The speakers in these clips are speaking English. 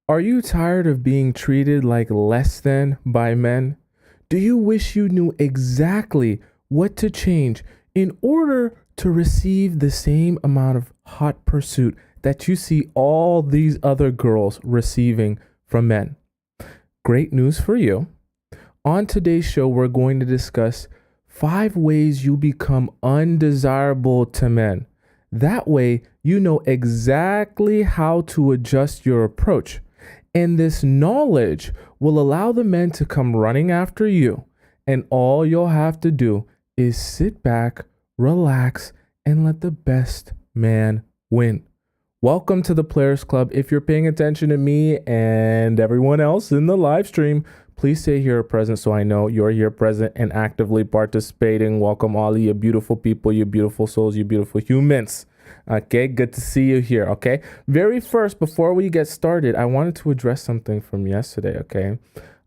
Are you tired of being treated like less than by men? Do you wish you knew exactly what to change in order to receive the same amount of hot pursuit that you see all these other girls receiving from men? Great news for you. On today's show, we're going to discuss 5 ways you become undesirable to men. That way, you know exactly how to adjust your approach. And this knowledge will allow the men to come running after you. And all you'll have to do is sit back, relax, and let the best man win. Welcome to the Players Club. If you're paying attention to me and everyone else in the live stream, please say you're present so I know you're here present and actively participating. Welcome all of you beautiful people, you beautiful souls, you beautiful humans. Okay, good to see you here. Okay, very first, before we get started, I wanted to address something from yesterday. Okay,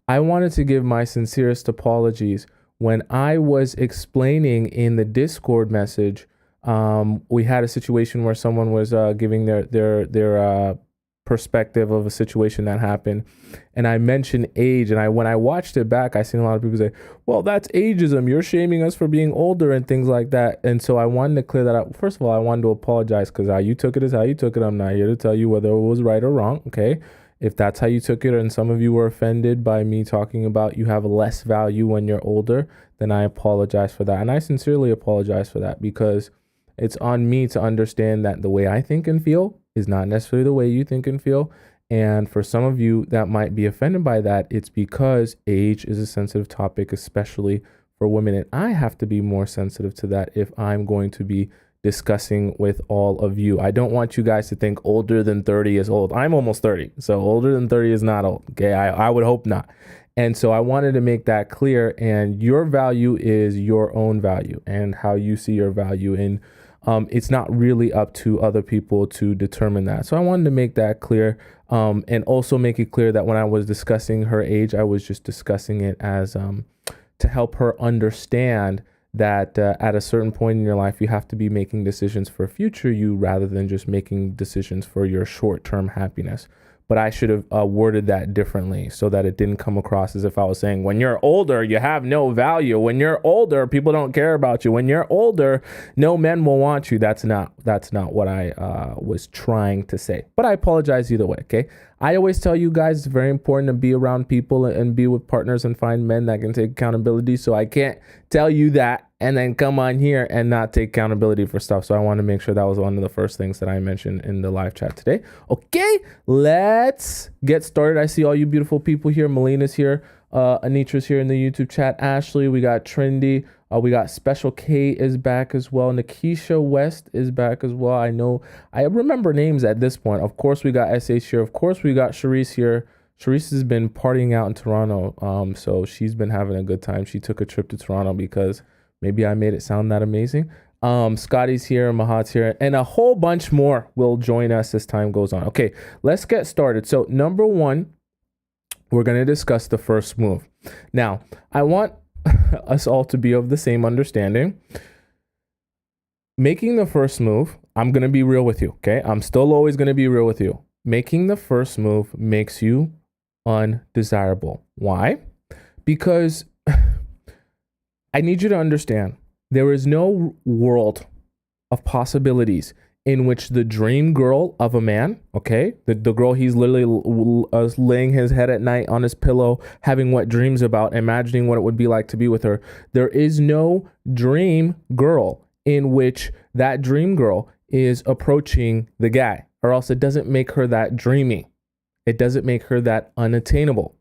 I wanted to give my sincerest apologies when I was explaining in the Discord message. We had a situation where someone was giving their perspective of a situation that happened, and I mentioned age, and when I watched it back, I seen a lot of people say, well, that's ageism, you're shaming us for being older and things like that. And so I wanted to clear that up. First of all, I wanted to apologize, because how you took it is how you took it. I'm not here to tell you whether it was right or wrong. Okay, if that's how you took it and some of you were offended by me talking about you have less value when you're older, then I apologize for that. And I sincerely apologize for that, because it's on me to understand that the way I think and feel is not necessarily the way you think and feel. And for some of you that might be offended by that, it's because age is a sensitive topic, especially for women. And I have to be more sensitive to that if I'm going to be discussing with all of you. I don't want you guys to think older than 30 is old. I'm almost 30. So older than 30 is not old. Okay, I would hope not. And so I wanted to make that clear. And your value is your own value and how you see your value. And it's not really up to other people to determine that. So I wanted to make that clear, and also make it clear that when I was discussing her age, I was just discussing it as to help her understand that at a certain point in your life, you have to be making decisions for future you rather than just making decisions for your short-term happiness. But I should have worded that differently so that it didn't come across as if I was saying, when you're older, you have no value. When you're older, people don't care about you. When you're older, no men will want you. That's not what I was trying to say. But I apologize either way, okay? I always tell you guys it's very important to be around people and be with partners and find men that can take accountability. So I can't tell you that and then come on here and not take accountability for stuff. So I want to make sure that was one of the first things that I mentioned in the live chat today. Okay, let's get started. I see all you beautiful people here. Melina's here. Anitra's here in the YouTube chat. Ashley, we got Trendy. We got Special K is back as well. Nikisha West is back as well. I remember names at this point. Of course, we got SH here. Of course, we got Charisse here. Charisse has been partying out in Toronto. So she's been having a good time. She took a trip to Toronto because maybe I made it sound that amazing. Scotty's here, Mahat's here, and a whole bunch more will join us as time goes on. Okay, let's get started. So number one, we're going to discuss the first move. Now, I want us all to be of the same understanding. Making the first move, I'm going to be real with you, okay? I'm still always going to be real with you. Making the first move makes you undesirable. Why? Because I need you to understand there is no world of possibilities in which the dream girl of a man, okay, the girl he's literally laying his head at night on his pillow, having wet dreams about, imagining what it would be like to be with her. There is no dream girl in which that dream girl is approaching the guy, or else it doesn't make her that dreamy. It doesn't make her that unattainable.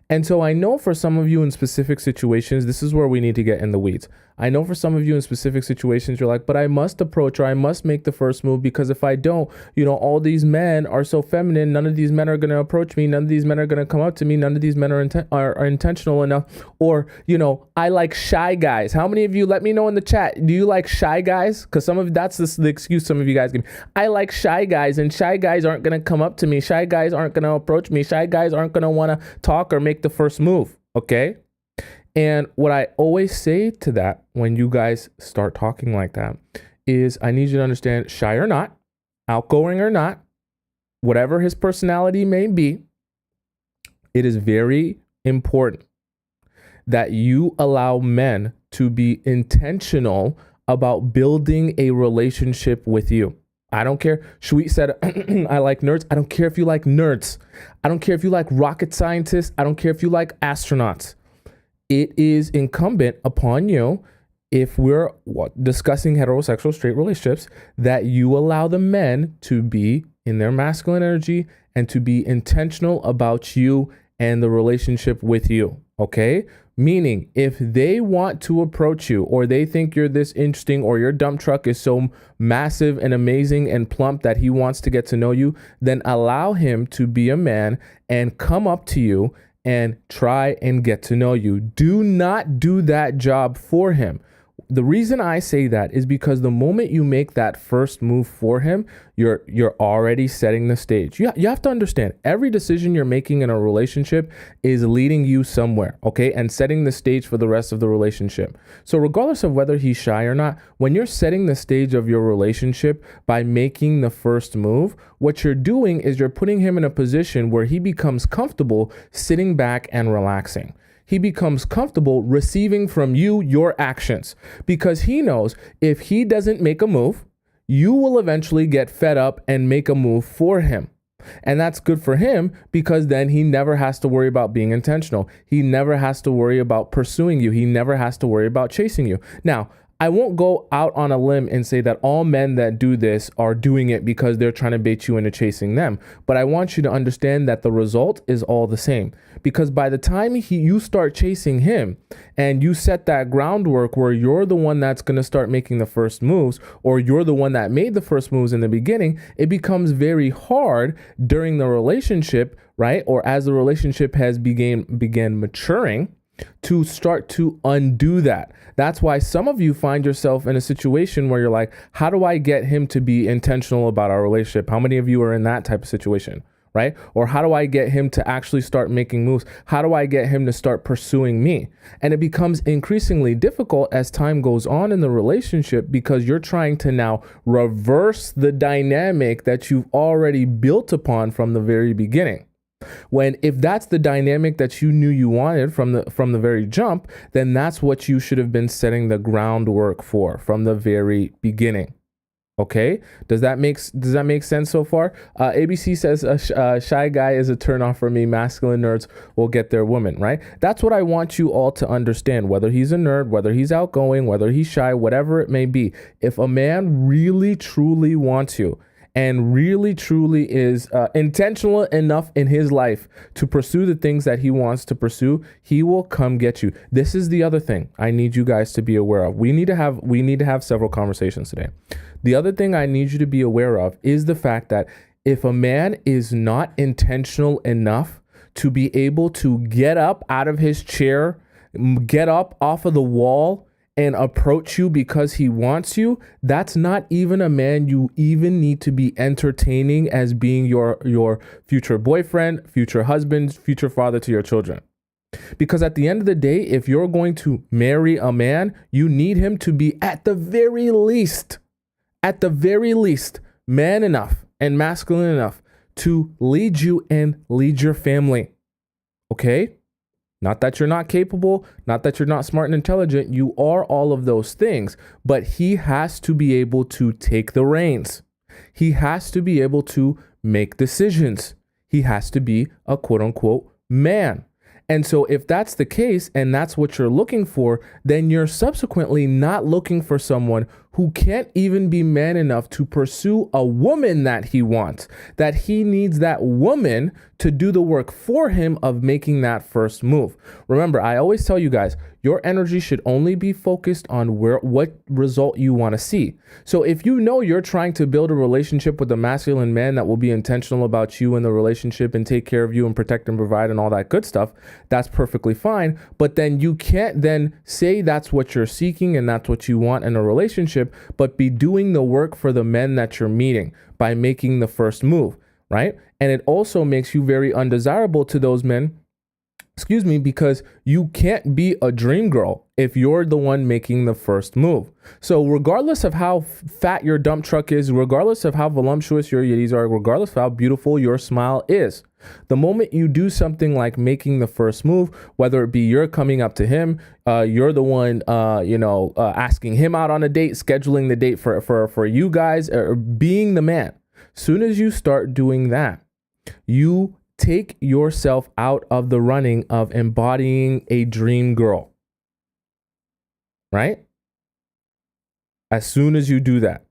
And so I know for some of you in specific situations, this is where we need to get in the weeds. I know for some of you in specific situations, you're like, but I must approach, or I must make the first move, because if I don't, all these men are so feminine. None of these men are going to approach me. None of these men are going to come up to me. None of these men are intentional enough. Or, I like shy guys. How many of you, let me know in the chat, do you like shy guys? Because that's the excuse some of you guys give me. I like shy guys, and shy guys aren't going to come up to me. Shy guys aren't going to approach me. Shy guys aren't going to want to talk or make the first move. Okay. And what I always say to that when you guys start talking like that is, I need you to understand, shy or not, outgoing or not, whatever his personality may be, it is very important that you allow men to be intentional about building a relationship with you. I don't care. Sweet said, I like nerds. I don't care if you like nerds. I don't care if you like rocket scientists. I don't care if you like astronauts. It is incumbent upon you, if we're discussing heterosexual straight relationships, that you allow the men to be in their masculine energy and to be intentional about you and the relationship with you. Okay? Meaning, if they want to approach you, or they think you're this interesting, or your dump truck is so massive and amazing and plump that he wants to get to know you, then allow him to be a man and come up to you and try and get to know you. Do not do that job for him. The reason I say that is because the moment you make that first move for him, you're already setting the stage. You have to understand, every decision you're making in a relationship is leading you somewhere, okay? And setting the stage for the rest of the relationship. So regardless of whether he's shy or not, when you're setting the stage of your relationship by making the first move, what you're doing is you're putting him in a position where he becomes comfortable sitting back and relaxing. He becomes comfortable receiving from you your actions, because he knows if he doesn't make a move, you will eventually get fed up and make a move for him. And that's good for him, because then he never has to worry about being intentional. He never has to worry about pursuing you. He never has to worry about chasing you. Now, I won't go out on a limb and say that all men that do this are doing it because they're trying to bait you into chasing them. But I want you to understand that the result is all the same. Because by the time you start chasing him and you set that groundwork where you're the one that's going to start making the first moves, or you're the one that made the first moves in the beginning, it becomes very hard during the relationship, right? Or as the relationship has began maturing, to start to undo that. That's why some of you find yourself in a situation where you're like, how do I get him to be intentional about our relationship? How many of you are in that type of situation, right? Or how do I get him to actually start making moves? How do I get him to start pursuing me? And it becomes increasingly difficult as time goes on in the relationship, because you're trying to now reverse the dynamic that you've already built upon from the very beginning. When if that's the dynamic that you knew you wanted from the very jump, then that's what you should have been setting the groundwork for from the very beginning. Okay, does that make sense so far? ABC says a shy guy is a turnoff for me. Masculine nerds will get their woman, right? That's what I want you all to understand. Whether he's a nerd, whether he's outgoing, whether he's shy, whatever it may be, if a man really truly wants you, and really, truly is intentional enough in his life to pursue the things that he wants to pursue, he will come get you. This is the other thing I need you guys to be aware of. We need to have several conversations today. The other thing I need you to be aware of is the fact that if a man is not intentional enough to be able to get up out of his chair, get up off of the wall, and approach you because he wants you, that's not even a man you even need to be entertaining as being your future boyfriend, future husband, future father to your children. Because at the end of the day, if you're going to marry a man, you need him to be at the very least, man enough and masculine enough to lead you and lead your family. Okay? Not that you're not capable, not that you're not smart and intelligent. You are all of those things, but he has to be able to take the reins. He has to be able to make decisions. He has to be a quote unquote man. And so if that's the case and that's what you're looking for, then you're subsequently not looking for someone who can't even be man enough to pursue a woman that he wants, that he needs that woman to do the work for him of making that first move. Remember, I always tell you guys, your energy should only be focused on what result you want to see. So if you know you're trying to build a relationship with a masculine man that will be intentional about you in the relationship and take care of you and protect and provide and all that good stuff, that's perfectly fine. But then you can't then say that's what you're seeking and that's what you want in a relationship, but be doing the work for the men that you're meeting by making the first move, right? And it also makes you very undesirable to those men excuse me, because you can't be a dream girl if you're the one making the first move. So regardless of how fat your dump truck is, regardless of how voluptuous your yitties are, regardless of how beautiful your smile is, the moment you do something like making the first move, whether it be you're coming up to him, you're the one, asking him out on a date, scheduling the date for you guys, or being the man. Soon as you start doing that, you take yourself out of the running of embodying a dream girl, right? As soon as you do that.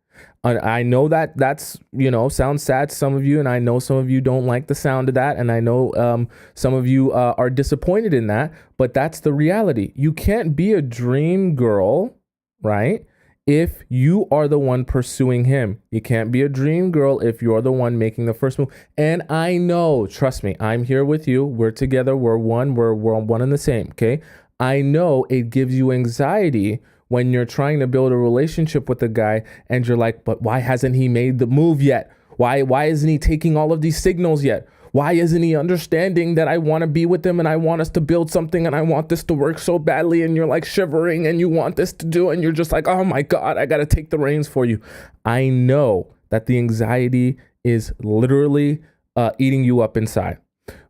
I know that's, sounds sad to some of you, and I know some of you don't like the sound of that, and I know some of you are disappointed in that, but that's the reality. You can't be a dream girl, right, if you are the one pursuing him. You can't be a dream girl if you're the one making the first move. And I know, trust me, I'm here with you. We're together. We're one. We're one and the same, okay? I know it gives you anxiety when you're trying to build a relationship with a guy and you're like, but why hasn't he made the move yet? Why isn't he taking all of these signals yet? Why isn't he understanding that I want to be with him and I want us to build something and I want this to work so badly, and you're like shivering and you want this to do, and you're just like, oh my God, I got to take the reins for you. I know that the anxiety is literally eating you up inside.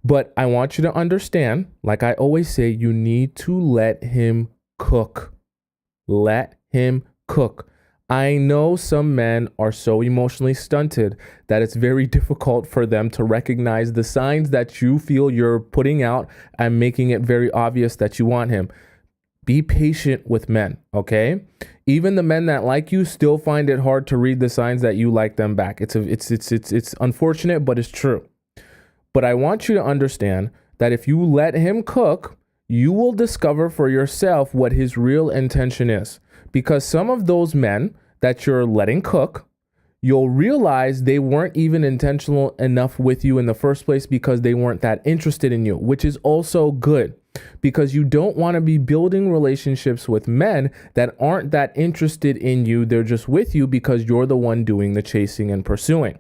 But I want you to understand, like I always say, you need to let him cook. Let him cook. I know some men are so emotionally stunted that it's very difficult for them to recognize the signs that you feel you're putting out and making it very obvious that you want him. Be patient with men, okay? Even the men that like you still find it hard to read the signs that you like them back. It's unfortunate, but it's true. But I want you to understand that if you let him cook, you will discover for yourself what his real intention is. Because some of those men that you're letting cook, you'll realize they weren't even intentional enough with you in the first place because they weren't that interested in you, which is also good, because you don't want to be building relationships with men that aren't that interested in you. They're just with you because you're the one doing the chasing and pursuing.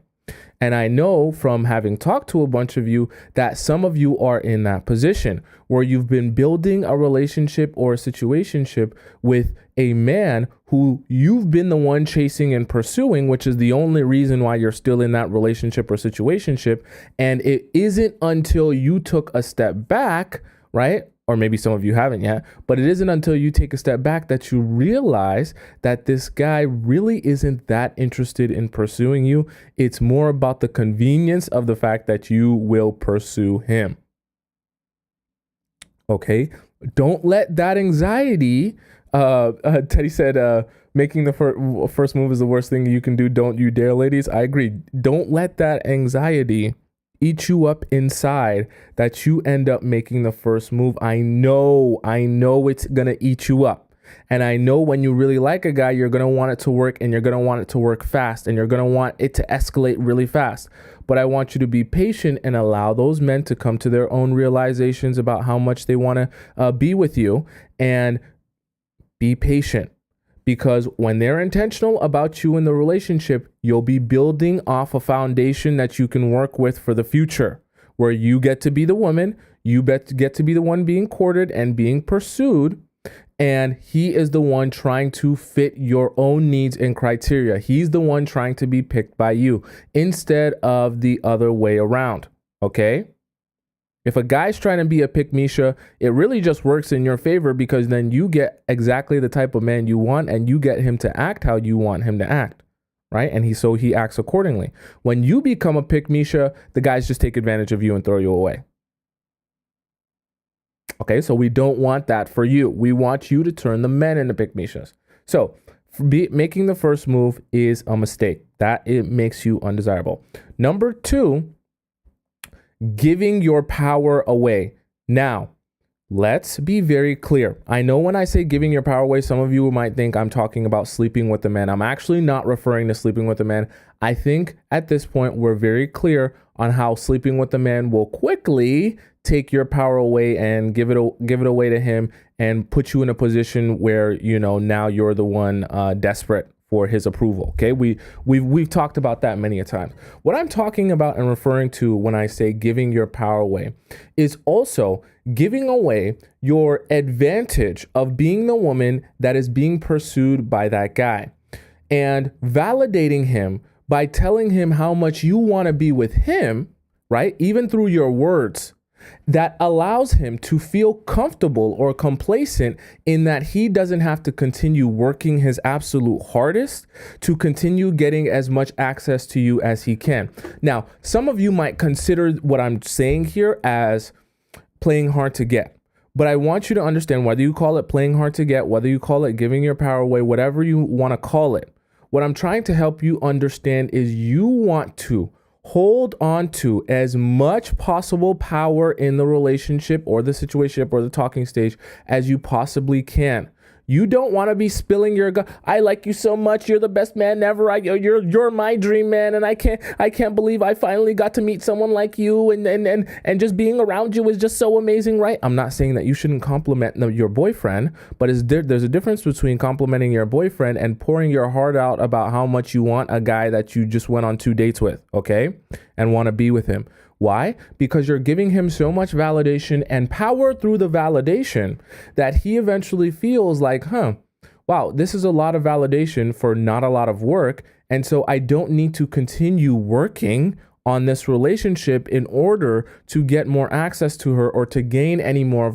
And I know from having talked to a bunch of you that some of you are in that position where you've been building a relationship or a situationship with a man who you've been the one chasing and pursuing, which is the only reason why you're still in that relationship or situationship. And it isn't until you took a step back, right? Or maybe some of you haven't yet, but it isn't until you take a step back that you realize that this guy really isn't that interested in pursuing you. It's more about the convenience of the fact that you will pursue him. Okay? Don't let that anxiety, Teddy said, making the first move is the worst thing you can do. Don't you dare, ladies. I agree. Don't let that anxiety eat you up inside that you end up making the first move. I know it's going to eat you up. And I know when you really like a guy, you're going to want it to work, and you're going to want it to work fast, and you're going to want it to escalate really fast. But I want you to be patient and allow those men to come to their own realizations about how much they want to be with you, and be patient. Because when they're intentional about you in the relationship, you'll be building off a foundation that you can work with for the future, where you get to be the woman, you get to be the one being courted and being pursued, and he is the one trying to fit your own needs and criteria. He's the one trying to be picked by you instead of the other way around, okay? If a guy's trying to be a pick-Misha, it really just works in your favor, because then you get exactly the type of man you want, and you get him to act how you want him to act, right? And he acts accordingly. When you become a pick-Misha, the guys just take advantage of you and throw you away. Okay, so we don't want that for you. We want you to turn the men into pick-Mishas. So making the first move is a mistake. That it makes you undesirable. Number 2, giving your power away. Now, let's be very clear. I know when I say giving your power away, some of you might think I'm talking about sleeping with the man. I'm actually not referring to sleeping with the man. I think at this point, we're very clear on how sleeping with the man will quickly take your power away and give it away to him and put you in a position where, now you're the one desperate for his approval. Okay, we've talked about that many a time. What I'm talking about and referring to when I say giving your power away is also giving away your advantage of being the woman that is being pursued by that guy, and validating him by telling him how much you want to be with him, right? Even through your words, that allows him to feel comfortable or complacent in that he doesn't have to continue working his absolute hardest to continue getting as much access to you as he can. Now, some of you might consider what I'm saying here as playing hard to get, but I want you to understand, whether you call it playing hard to get, whether you call it giving your power away, whatever you want to call it, what I'm trying to help you understand is you want to hold on to as much possible power in the relationship or the situation or the talking stage as you possibly can. You don't want to be spilling your I like you so much. You're the best man ever. You're my dream man, and I can't believe I finally got to meet someone like you, and just being around you is just so amazing, right? I'm not saying that you shouldn't compliment your boyfriend, but there's a difference between complimenting your boyfriend and pouring your heart out about how much you want a guy that you just went on 2 dates with, okay, and want to be with him. Why? Because you're giving him so much validation and power through the validation that he eventually feels like, wow, this is a lot of validation for not a lot of work. And so I don't need to continue working on this relationship in order to get more access to her or to gain any more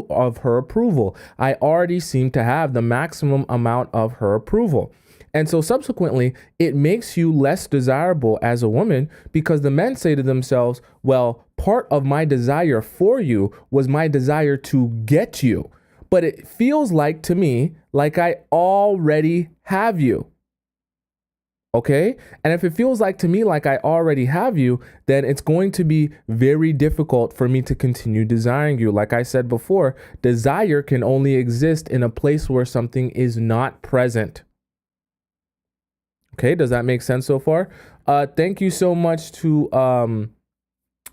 of her approval. I already seem to have the maximum amount of her approval. And so subsequently, it makes you less desirable as a woman, because the men say to themselves, well, part of my desire for you was my desire to get you. But it feels like to me, like I already have you. Okay? And if it feels like to me like I already have you, then it's going to be very difficult for me to continue desiring you. Like I said before, desire can only exist in a place where something is not present. Okay, does that make sense so far? Thank you so much to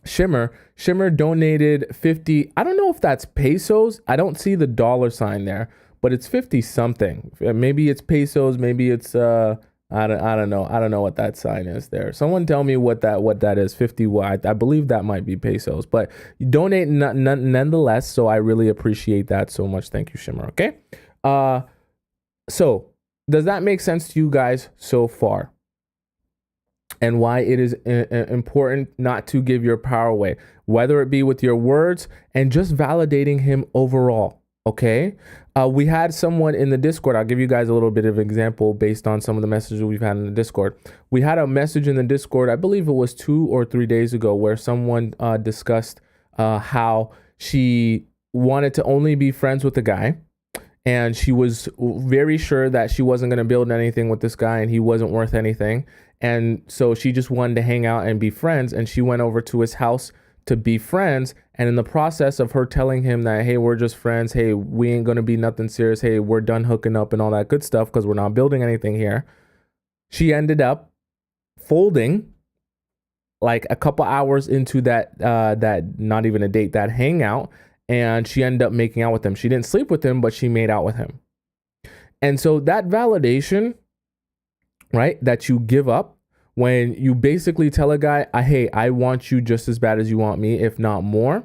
Shimmer. Shimmer donated 50. I don't know if that's pesos. I don't see the dollar sign there, but it's 50 something. Maybe it's pesos. Maybe it's I don't know. I don't know what that sign is there. Someone tell me what that is. 50. I believe that might be pesos, but you donate nonetheless. So I really appreciate that so much. Thank you, Shimmer. Okay. So does that make sense to you guys so far? And why it is important not to give your power away, whether it be with your words and just validating him overall. Okay. We had someone in the Discord. I'll give you guys a little bit of example based on some of the messages we've had in the Discord. We had a message in the Discord, I believe it was 2 or 3 days ago, where someone discussed how she wanted to only be friends with the guy. And she was very sure that she wasn't going to build anything with this guy and he wasn't worth anything. And so she just wanted to hang out and be friends. And she went over to his house to be friends. And in the process of her telling him that, hey, we're just friends. Hey, we ain't going to be nothing serious. Hey, we're done hooking up and all that good stuff because we're not building anything here. She ended up folding like a couple hours into that not even a date, that hangout. And she ended up making out with him. She didn't sleep with him, but she made out with him. And so that validation, right, that you give up when you basically tell a guy, hey, I want you just as bad as you want me, if not more,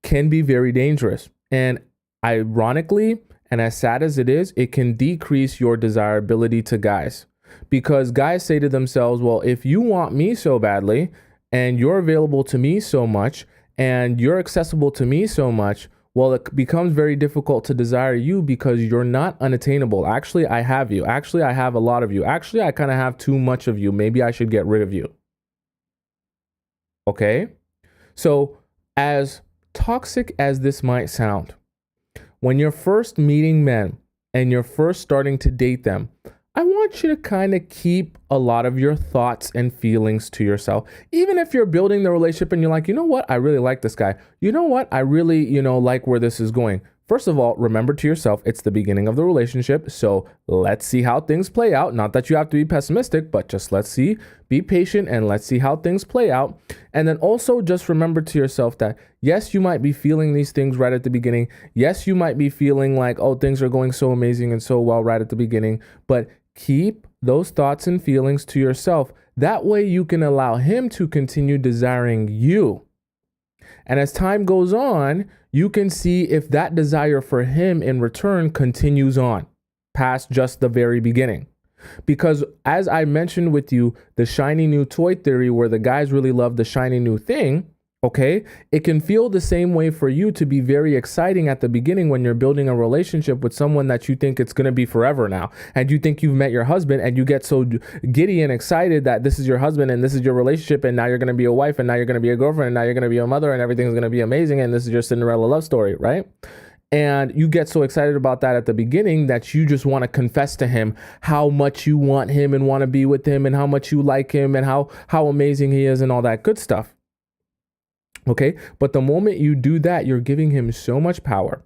can be very dangerous. And ironically, and as sad as it is, it can decrease your desirability to guys. Because guys say to themselves, well, if you want me so badly and you're available to me so much, and you're accessible to me so much, well, it becomes very difficult to desire you because you're not unattainable. Actually, I have you. Actually, I have a lot of you. Actually, I kind of have too much of you. Maybe I should get rid of you. Okay? So as toxic as this might sound, when you're first meeting men and you're first starting to date them, I want you to kind of keep a lot of your thoughts and feelings to yourself. Even if you're building the relationship and you're like, you know what? I really like this guy. You know what? I really, like where this is going. First of all, remember to yourself, it's the beginning of the relationship. So let's see how things play out. Not that you have to be pessimistic, but just let's see, be patient and let's see how things play out. And then also just remember to yourself that yes, you might be feeling these things right at the beginning. Yes, you might be feeling like, oh, things are going so amazing and so well right at the beginning, but keep those thoughts and feelings to yourself. That way you can allow him to continue desiring you. And as time goes on, you can see if that desire for him in return continues on past just the very beginning. Because as I mentioned with you, the shiny new toy theory, where the guys really love the shiny new thing, okay, it can feel the same way for you to be very exciting at the beginning when you're building a relationship with someone that you think it's going to be forever now. And you think you've met your husband and you get so giddy and excited that this is your husband and this is your relationship and now you're going to be a wife and now you're going to be a girlfriend and now you're going to be a mother and everything's going to be amazing and this is your Cinderella love story, right? And you get so excited about that at the beginning that you just want to confess to him how much you want him and want to be with him and how much you like him and how amazing he is and all that good stuff. Okay, but the moment you do that, you're giving him so much power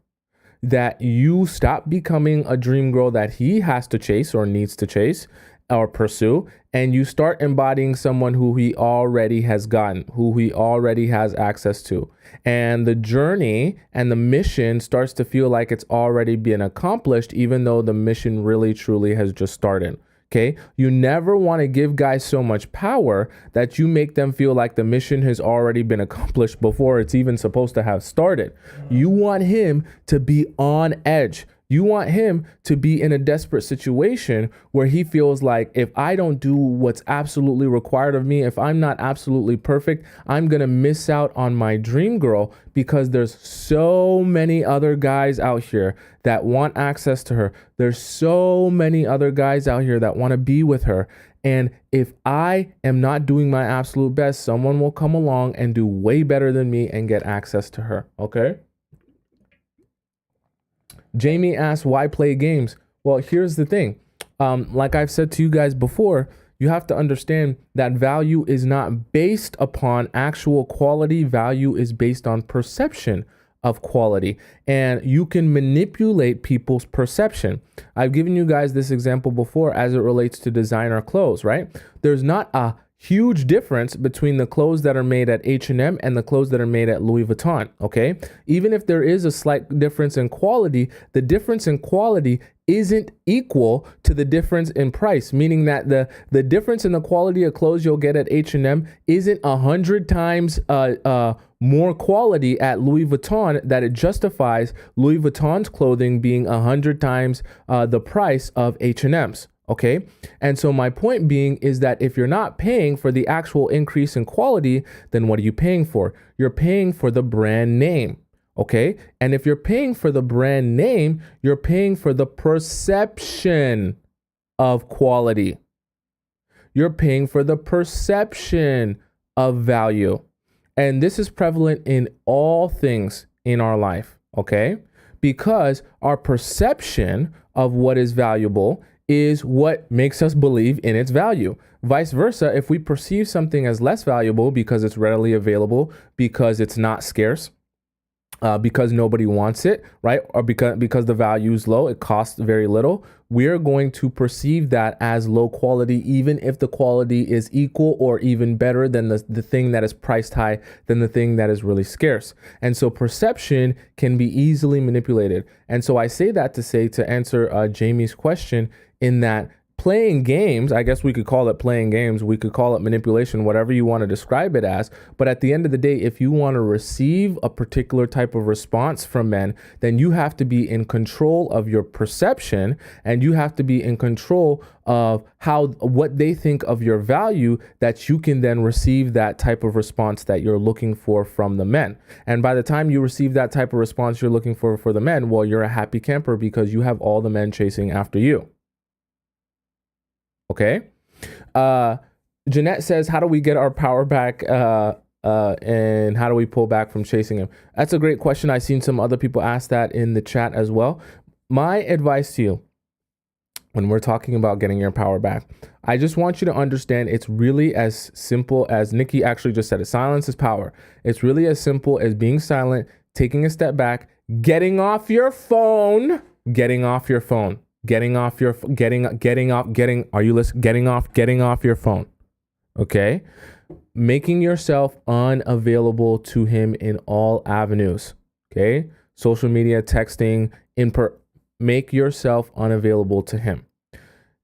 that you stop becoming a dream girl that he has to chase or needs to chase or pursue, and you start embodying someone who he already has gotten, who he already has access to. And the journey and the mission starts to feel like it's already been accomplished, even though the mission really truly has just started. Okay, you never want to give guys so much power that you make them feel like the mission has already been accomplished before it's even supposed to have started. You want him to be on edge. You want him to be in a desperate situation where he feels like, if I don't do what's absolutely required of me, if I'm not absolutely perfect, I'm going to miss out on my dream girl, because there's so many other guys out here that want access to her. There's so many other guys out here that want to be with her. And if I am not doing my absolute best, someone will come along and do way better than me and get access to her. Okay? Jamie asked, why play games? Well, here's the thing. Like I've said to you guys before, you have to understand that value is not based upon actual quality. Value is based on perception of quality, and you can manipulate people's perception. I've given you guys this example before as it relates to designer clothes, right? There's not a huge difference between the clothes that are made at H&M and the clothes that are made at Louis Vuitton, okay? Even if there is a slight difference in quality, the difference in quality isn't equal to the difference in price, meaning that the difference in the quality of clothes you'll get at H&M isn't 100 times more quality at Louis Vuitton, that it justifies Louis Vuitton's clothing being 100 times the price of H&M's. Okay. And so my point being is that if you're not paying for the actual increase in quality, then what are you paying for? You're paying for the brand name. Okay. And if you're paying for the brand name, you're paying for the perception of quality. You're paying for the perception of value. And this is prevalent in all things in our life. Okay. Because our perception of what is valuable is what makes us believe in its value. Vice versa, if we perceive something as less valuable because it's readily available, because it's not scarce, because nobody wants it, right? Or because the value is low, it costs very little, we're going to perceive that as low quality, even if the quality is equal or even better than the thing that is priced high, than the thing that is really scarce. And so perception can be easily manipulated. And so I say that to answer Jamie's question, in that playing games, I guess we could call it playing games, we could call it manipulation, whatever you want to describe it as. But at the end of the day, if you want to receive a particular type of response from men, then you have to be in control of your perception, and you have to be in control of what they think of your value, that you can then receive that type of response that you're looking for from the men. And by the time you receive that type of response you're looking for the men, well, you're a happy camper because you have all the men chasing after you. Okay. Jeanette says, how do we get our power back? And how do we pull back from chasing him? That's a great question. I've seen some other people ask that in the chat as well. My advice to you, when we're talking about getting your power back, I just want you to understand it's really as simple as Nikki actually just said it. Silence is power. It's really as simple as being silent, taking a step back, getting off your phone, getting off your phone. Getting off your phone. Okay. Making yourself unavailable to him in all avenues. Okay. Social media, texting, make yourself unavailable to him.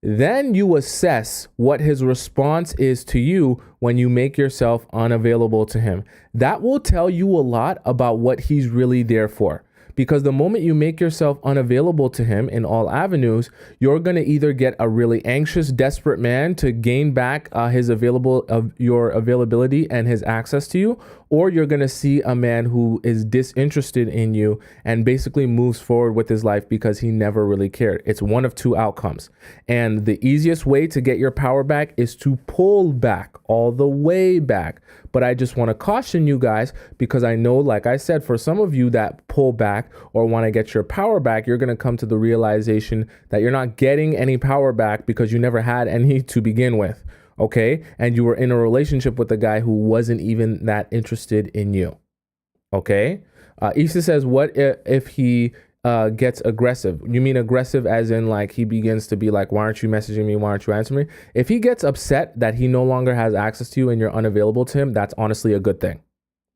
Then you assess what his response is to you when you make yourself unavailable to him. That will tell you a lot about what he's really there for. Because the moment you make yourself unavailable to him in all avenues, you're going to either get a really anxious, desperate man to gain back your availability and his access to you, or you're going to see a man who is disinterested in you and basically moves forward with his life because he never really cared. It's one of two outcomes. And the easiest way to get your power back is to pull back, all the way back. But I just want to caution you guys, because I know, like I said, for some of you that pull back or want to get your power back, you're going to come to the realization that you're not getting any power back because you never had any to begin with. Okay. And you were in a relationship with a guy who wasn't even that interested in you. Okay. Issa says, what if he gets aggressive? You mean aggressive as in like he begins to be like, why aren't you messaging me? Why aren't you answering me? If he gets upset that he no longer has access to you and you're unavailable to him, that's honestly a good thing.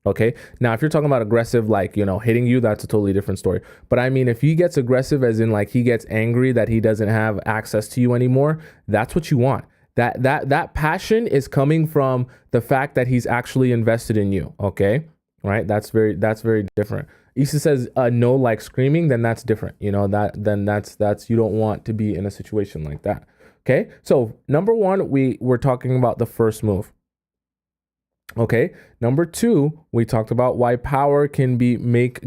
Okay. Now, if you're talking about aggressive, like, hitting you, that's a totally different story. But I mean, if he gets aggressive as in like he gets angry that he doesn't have access to you anymore, that's what you want. That passion is coming from the fact that he's actually invested in you. Okay. Right. That's very different. Issa says no, like screaming, then that's different. That's you don't want to be in a situation like that. Okay. So number one, we're talking about the first move. Okay. Number two, we talked about why power can be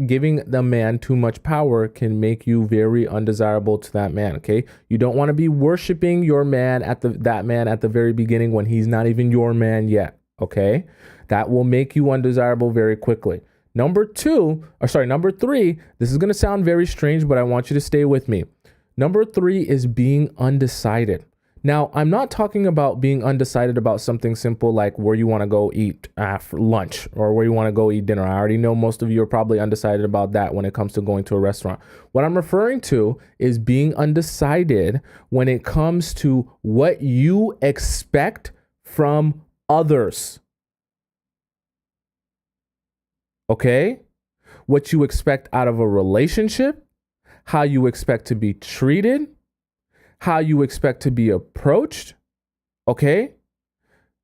giving the man too much power can make you very undesirable to that man. Okay. You don't want to be worshiping your man that man at the very beginning when he's not even your man yet. Okay. That will make you undesirable very quickly. Number three, this is going to sound very strange, but I want you to stay with me. Number three is being undecided. Now, I'm not talking about being undecided about something simple like where you want to go eat for lunch or where you want to go eat dinner. I already know most of you are probably undecided about that when it comes to going to a restaurant. What I'm referring to is being undecided when it comes to what you expect from others. Okay? What you expect out of a relationship, how you expect to be treated, how you expect to be approached. Okay?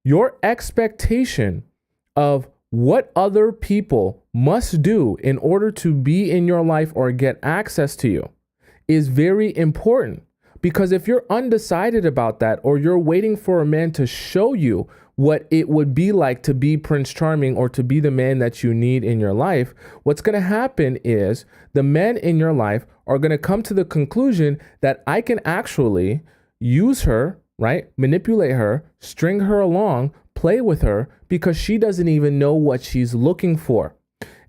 Your expectation of what other people must do in order to be in your life or get access to you is very important. Because if you're undecided about that, or you're waiting for a man to show you what it would be like to be Prince Charming or to be the man that you need in your life, what's going to happen is the men in your life are going to come to the conclusion that I can actually use her, right? Manipulate her, string her along, play with her because she doesn't even know what she's looking for.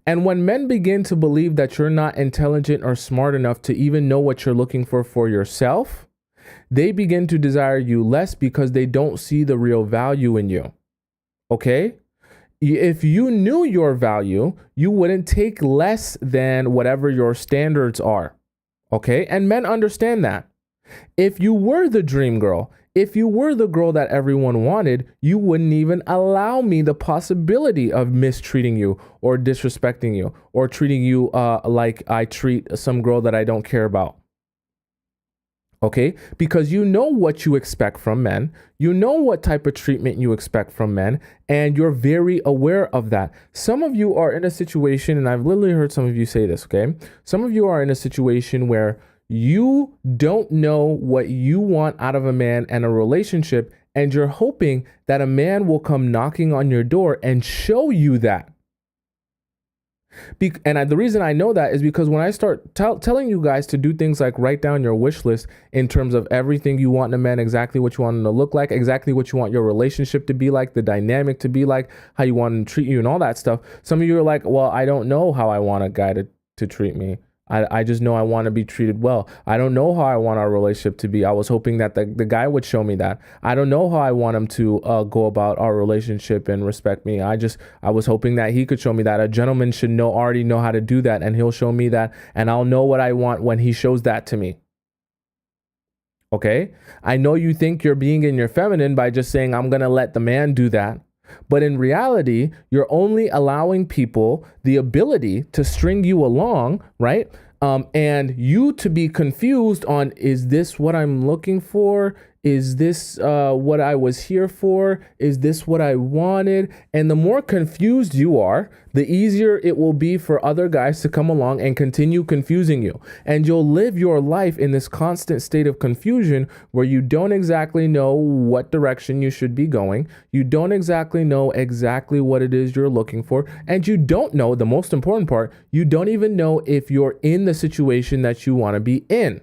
And when men begin to believe that you're not intelligent or smart enough to even know what you're looking for yourself, they begin to desire you less because they don't see the real value in you. Okay? If you knew your value, you wouldn't take less than whatever your standards are. Okay? And men understand that. If you were the dream girl, if you were the girl that everyone wanted, you wouldn't even allow me the possibility of mistreating you or disrespecting you or treating you like I treat some girl that I don't care about. Okay, because you know what you expect from men, you know what type of treatment you expect from men, and you're very aware of that. Some of you are in a situation, and I've literally heard some of you say this, okay? Some of you are in a situation where you don't know what you want out of a man and a relationship, and you're hoping that a man will come knocking on your door and show you that. The reason I know that is because when I start telling you guys to do things like write down your wish list in terms of everything you want in a man, exactly what you want him to look like, exactly what you want your relationship to be like, the dynamic to be like, how you want him to treat you and all that stuff. Some of you are like, well, I don't know how I want a guy to treat me. I just know I want to be treated well. I don't know how I want our relationship to be. I was hoping that the guy would show me that. I don't know how I want him to go about our relationship and respect me. I was hoping that he could show me that. A gentleman should already know how to do that, and he'll show me that, and I'll know what I want when he shows that to me. Okay? I know you think you're being in your feminine by just saying, I'm going to let the man do that. But in reality, you're only allowing people the ability to string you along, right? And you to be confused on, is this what I'm looking for? Is this what I was here for? Is this what I wanted? And the more confused you are, the easier it will be for other guys to come along and continue confusing you. And you'll live your life in this constant state of confusion where you don't exactly know what direction you should be going. You don't exactly know exactly what it is you're looking for. And you don't know, the most important part, you don't even know if you're in the situation that you want to be in.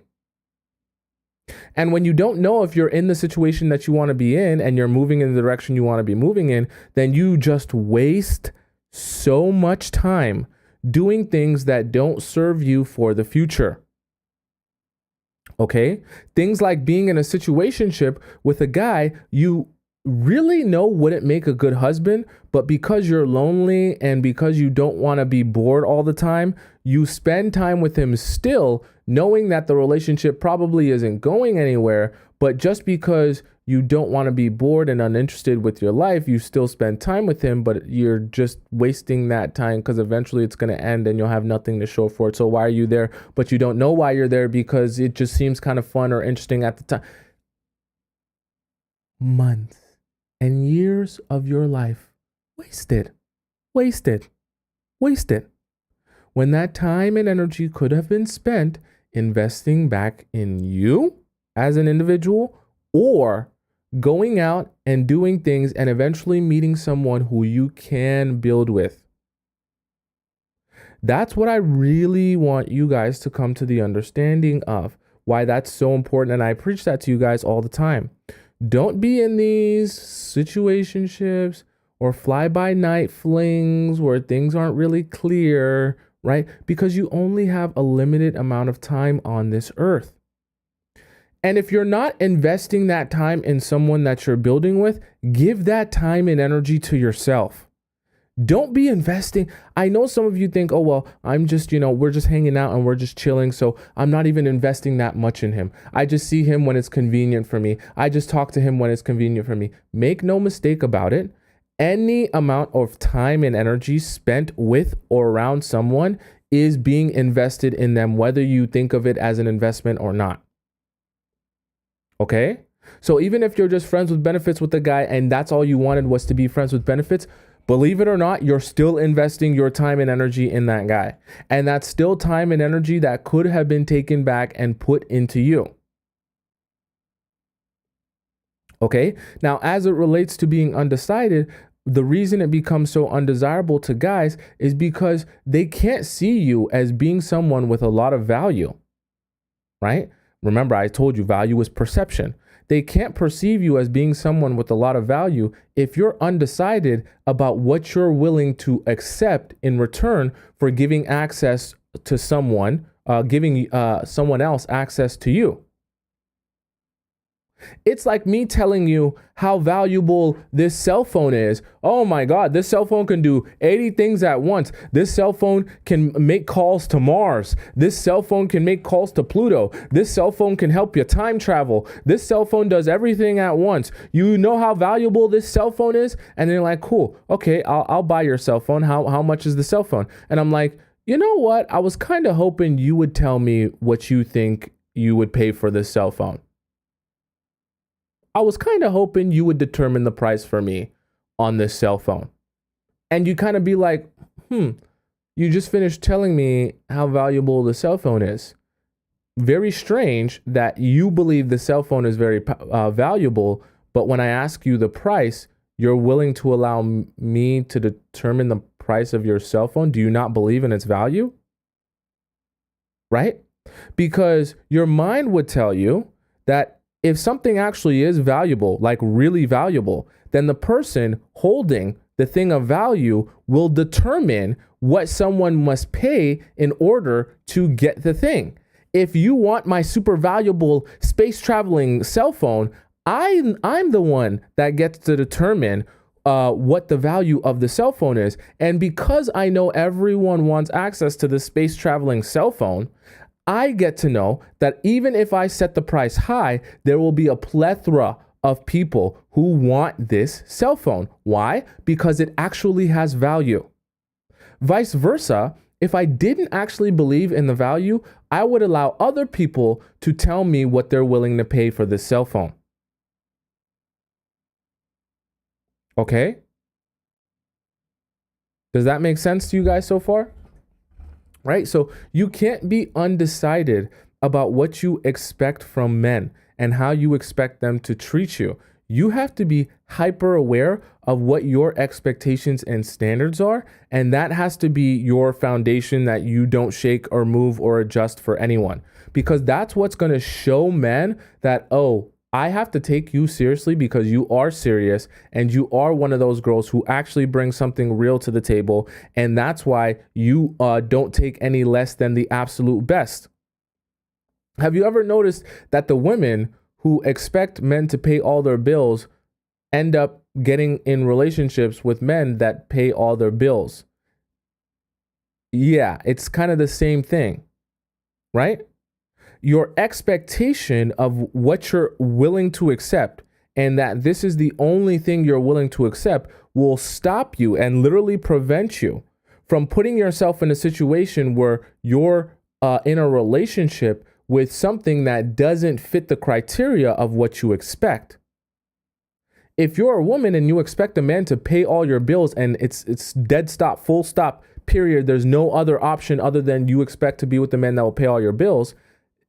And when you don't know if you're in the situation that you want to be in and you're moving in the direction you want to be moving in, then you just waste so much time doing things that don't serve you for the future. Okay? Things like being in a situationship with a guy you really know wouldn't make a good husband, but because you're lonely and because you don't want to be bored all the time, you spend time with him still, knowing that the relationship probably isn't going anywhere, but just because you don't want to be bored and uninterested with your life, you still spend time with him, but you're just wasting that time because eventually it's going to end and you'll have nothing to show for it. So why are you there? But you don't know why you're there because it just seems kind of fun or interesting at the time. Months and years of your life wasted, when that time and energy could have been spent investing back in you as an individual, or going out and doing things and eventually meeting someone who you can build with. That's what I really want you guys to come to the understanding of, why that's so important. And I preach that to you guys all the time. Don't be in these situationships or fly-by-night flings where things aren't really clear, right? Because you only have a limited amount of time on this earth. And if you're not investing that time in someone that you're building with, give that time and energy to yourself. Don't be investing. I know some of you think, oh, well, I'm just, we're just hanging out and we're just chilling. So I'm not even investing that much in him. I just see him when it's convenient for me. I just talk to him when it's convenient for me. Make no mistake about it. Any amount of time and energy spent with or around someone is being invested in them, whether you think of it as an investment or not. Okay? So even if you're just friends with benefits with the guy and that's all you wanted was to be friends with benefits, believe it or not, you're still investing your time and energy in that guy. And that's still time and energy that could have been taken back and put into you. Okay? Now, as it relates to being undecided, the reason it becomes so undesirable to guys is because they can't see you as being someone with a lot of value, right? Remember, I told you value is perception. They can't perceive you as being someone with a lot of value if you're undecided about what you're willing to accept in return for giving access to someone, giving someone else access to you. It's like me telling you how valuable this cell phone is. Oh my God, this cell phone can do 80 things at once. This cell phone can make calls to Mars. This cell phone can make calls to Pluto. This cell phone can help you time travel. This cell phone does everything at once. You know how valuable this cell phone is? And they're like, cool, okay, I'll buy your cell phone. How much is the cell phone? And I'm like, you know what? I was kind of hoping you would tell me what you think you would pay for this cell phone. I was kind of hoping you would determine the price for me on this cell phone. And you kind of be like, you just finished telling me how valuable the cell phone is. Very strange that you believe the cell phone is very valuable, but when I ask you the price, you're willing to allow me to determine the price of your cell phone. Do you not believe in its value? Right? Because your mind would tell you that if something actually is valuable, like really valuable, then the person holding the thing of value will determine what someone must pay in order to get the thing. If you want my super valuable space traveling cell phone, I'm the one that gets to determine what the value of the cell phone is. And because I know everyone wants access to the space traveling cell phone, I get to know that even if I set the price high, there will be a plethora of people who want this cell phone. Why? Because it actually has value. Vice versa, if I didn't actually believe in the value, I would allow other people to tell me what they're willing to pay for this cell phone. Okay? Does that make sense to you guys so far? Right? So you can't be undecided about what you expect from men and how you expect them to treat you. You have to be hyper aware of what your expectations and standards are. And that has to be your foundation that you don't shake or move or adjust for anyone. Because that's what's going to show men that, oh, I have to take you seriously because you are serious and you are one of those girls who actually brings something real to the table. And that's why you don't take any less than the absolute best. Have you ever noticed that the women who expect men to pay all their bills end up getting in relationships with men that pay all their bills? Yeah, it's kind of the same thing, right? Your expectation of what you're willing to accept and that this is the only thing you're willing to accept will stop you and literally prevent you from putting yourself in a situation where you're in a relationship with something that doesn't fit the criteria of what you expect. If you're a woman and you expect a man to pay all your bills and it's dead stop, full stop, period, there's no other option other than you expect to be with the man that will pay all your bills,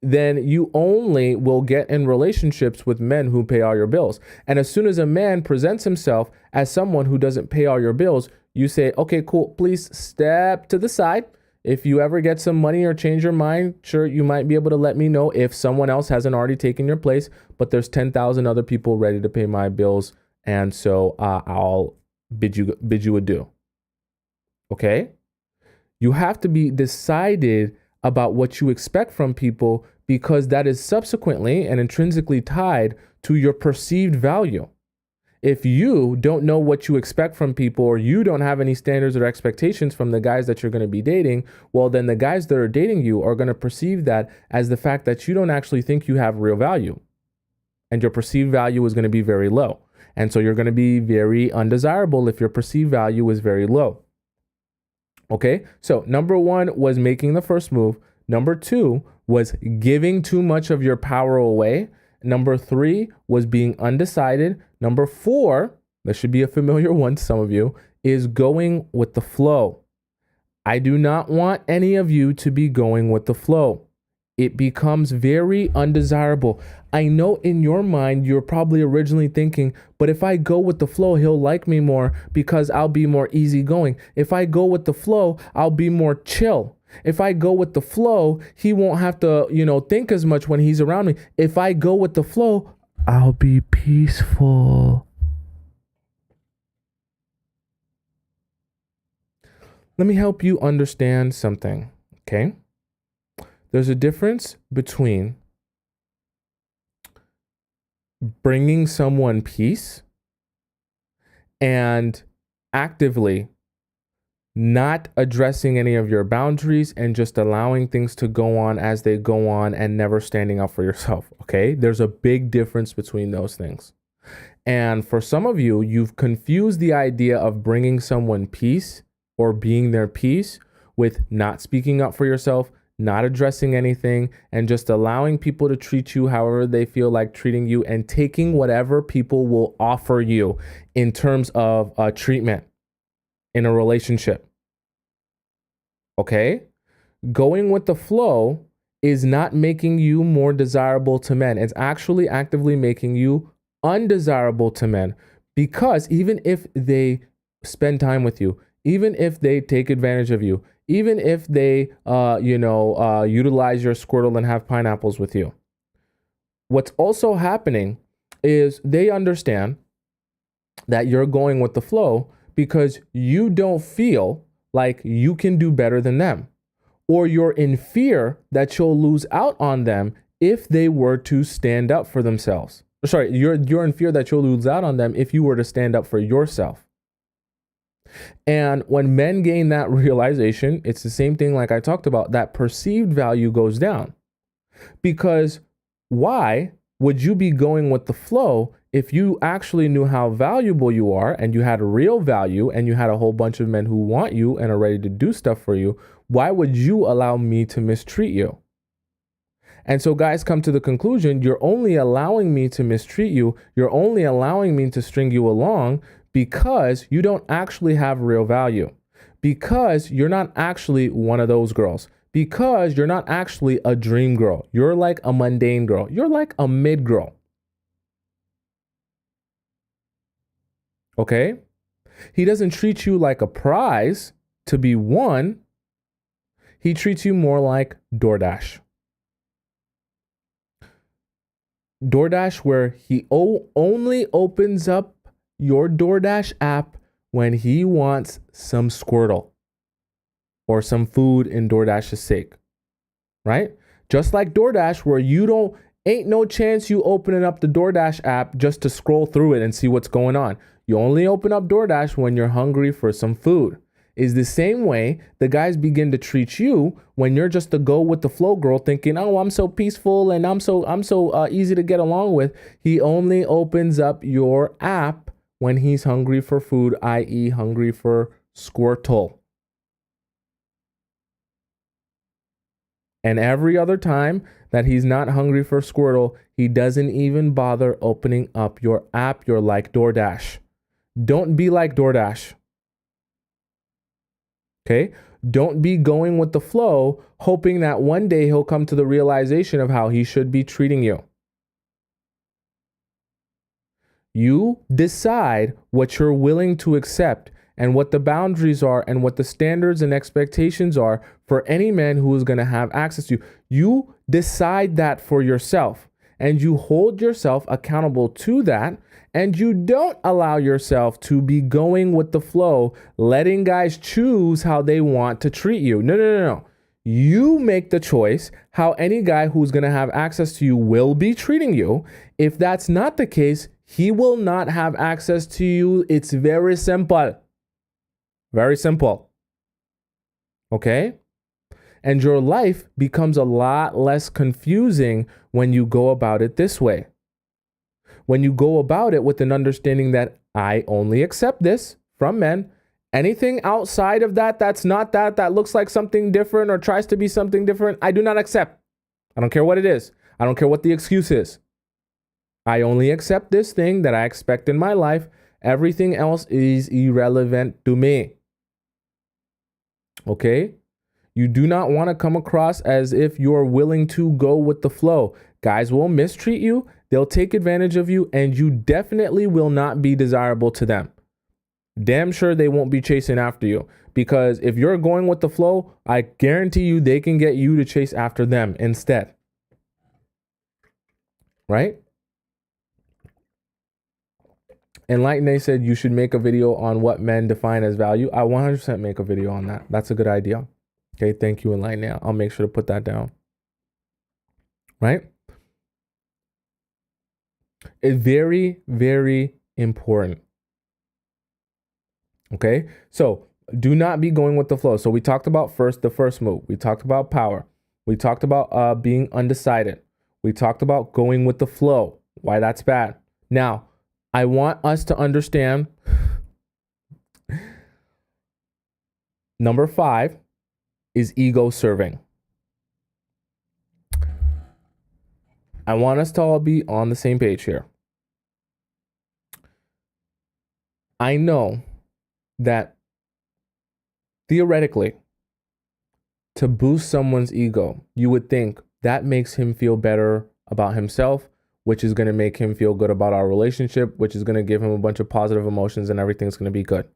then you only will get in relationships with men who pay all your bills. And as soon as a man presents himself as someone who doesn't pay all your bills, you say, okay, cool, please step to the side. If you ever get some money or change your mind, sure, you might be able to let me know if someone else hasn't already taken your place, but there's 10,000 other people ready to pay my bills. And so I'll bid you adieu. Okay? You have to be decided about what you expect from people because that is subsequently and intrinsically tied to your perceived value. If you don't know what you expect from people or you don't have any standards or expectations from the guys that you're going to be dating, well, then the guys that are dating you are going to perceive that as the fact that you don't actually think you have real value. And your perceived value is going to be very low. And so you're going to be very undesirable if your perceived value is very low. Okay, so number one was making the first move. Number two was giving too much of your power away. Number three was being undecided. Number four, that should be a familiar one to some of you, is going with the flow. I do not want any of you to be going with the flow. It becomes very undesirable. I know in your mind, you're probably originally thinking, but if I go with the flow, he'll like me more because I'll be more easygoing. If I go with the flow, I'll be more chill. If I go with the flow, he won't have to, think as much when he's around me. If I go with the flow, I'll be peaceful. Let me help you understand something, okay? There's a difference between bringing someone peace and actively not addressing any of your boundaries and just allowing things to go on as they go on and never standing up for yourself, okay? There's a big difference between those things. And for some of you, you've confused the idea of bringing someone peace or being their peace with not speaking up for yourself, not addressing anything, and just allowing people to treat you however they feel like treating you and taking whatever people will offer you in terms of treatment in a relationship. Okay? Going with the flow is not making you more desirable to men. It's actually actively making you undesirable to men, because even if they spend time with you, even if they take advantage of you, even if they, utilize your Squirtle and have pineapples with you, what's also happening is they understand that you're going with the flow because you don't feel like you can do better than them, or you're in fear that you'll lose out on them if they were to stand up for themselves. Sorry, you're in fear that you'll lose out on them if you were to stand up for yourself. And when men gain that realization, it's the same thing like I talked about, that perceived value goes down. Because why would you be going with the flow if you actually knew how valuable you are and you had real value and you had a whole bunch of men who want you and are ready to do stuff for you? Why would you allow me to mistreat you? And so guys come to the conclusion, you're only allowing me to mistreat you. You're only allowing me to string you along because you don't actually have real value, because you're not actually one of those girls, because you're not actually a dream girl. You're like a mundane girl. You're like a mid girl. Okay? He doesn't treat you like a prize to be won. He treats you more like DoorDash. DoorDash, where he only opens up your DoorDash app when he wants some Squirtle or some food in DoorDash's sake, right? Just like DoorDash, where ain't no chance you opening up the DoorDash app just to scroll through it and see what's going on. You only open up DoorDash when you're hungry for some food. Is the same way the guys begin to treat you when you're just a go with the flow girl, thinking, oh, I'm so peaceful and I'm so easy to get along with. He only opens up your app when he's hungry for food, i.e. hungry for Squirtle. And every other time that he's not hungry for Squirtle, he doesn't even bother opening up your app. You're like DoorDash. Don't be like DoorDash. Okay? Don't be going with the flow, hoping that one day he'll come to the realization of how he should be treating you. You decide what you're willing to accept and what the boundaries are and what the standards and expectations are for any man who is going to have access to you. You decide that for yourself, and you hold yourself accountable to that, and you don't allow yourself to be going with the flow, letting guys choose how they want to treat you. No. You make the choice how any guy who's going to have access to you will be treating you. If that's not the case, he will not have access to you. It's very simple. Very simple. Okay? And your life becomes a lot less confusing when you go about it this way. When you go about it with an understanding that I only accept this from men. Anything outside of that, that's not that looks like something different or tries to be something different, I do not accept. I don't care what it is. I don't care what the excuse is. I only accept this thing that I expect in my life. Everything else is irrelevant to me. Okay? You do not want to come across as if you're willing to go with the flow. Guys will mistreat you, they'll take advantage of you, and you definitely will not be desirable to them. Damn sure they won't be chasing after you, because if you're going with the flow, I guarantee you they can get you to chase after them instead. Right? Enlighten A said you should make a video on what men define as value. I 100% make a video on that. That's a good idea. Okay, thank you, Enlighten A. I'll make sure to put that down. Right? It's very, very important. Okay, so do not be going with the flow. So we talked about the first move. We talked about power. We talked about being undecided. We talked about going with the flow, why that's bad. Now, I want us to understand number 5 is ego serving. I want us to all be on the same page here. I know that theoretically, to boost someone's ego, you would think that makes him feel better about himself, which is going to make him feel good about our relationship, which is going to give him a bunch of positive emotions, and everything's going to be good.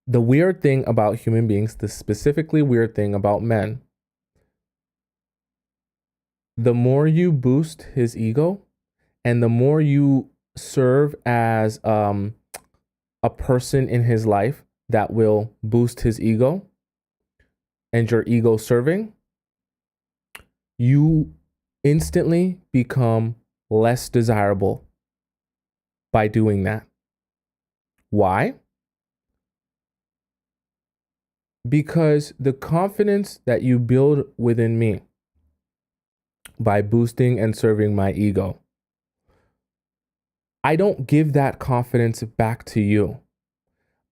The weird thing about human beings, the specifically weird thing about men, the more you boost his ego and the more you serve as a person in his life that will boost his ego and your ego serving, you instantly become less desirable by doing that. Why? Because the confidence that you build within me by boosting and serving my ego, I don't give that confidence back to you.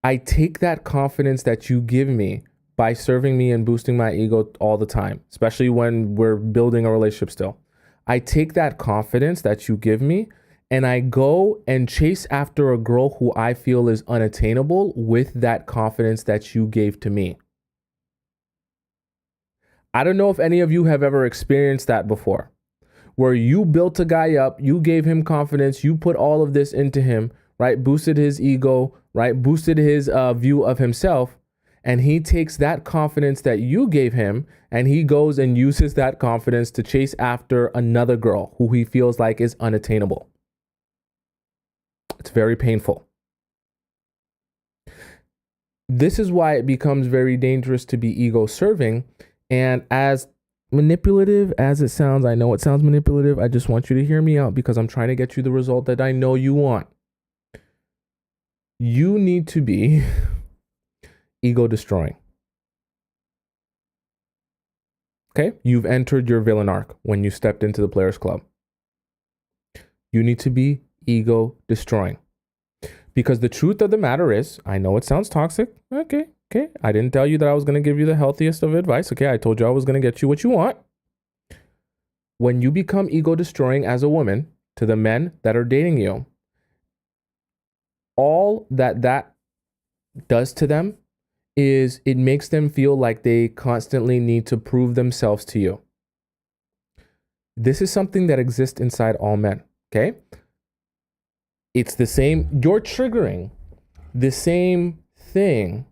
I take that confidence that you give me by serving me and boosting my ego all the time, especially when we're building a relationship still. I take that confidence that you give me and I go and chase after a girl who I feel is unattainable with that confidence that you gave to me. I don't know if any of you have ever experienced that before, where you built a guy up, you gave him confidence, you put all of this into him, right? Boosted his ego, right? Boosted his view of himself. And he takes that confidence that you gave him and he goes and uses that confidence to chase after another girl who he feels like is unattainable. It's very painful. This is why it becomes very dangerous to be ego serving. And as manipulative as it sounds, I know it sounds manipulative. I just want you to hear me out because I'm trying to get you the result that I know you want. You need to be ego destroying. Okay? You've entered your villain arc when you stepped into the Players Club. You need to be ego destroying. Because the truth of the matter is, I know it sounds toxic. Okay. I didn't tell you that I was going to give you the healthiest of advice. Okay. I told you I was going to get you what you want. When you become ego destroying as a woman to the men that are dating you, all that does to them is it makes them feel like they constantly need to prove themselves to you. This is something that exists inside all men. Okay. It's the same, you're triggering the same thing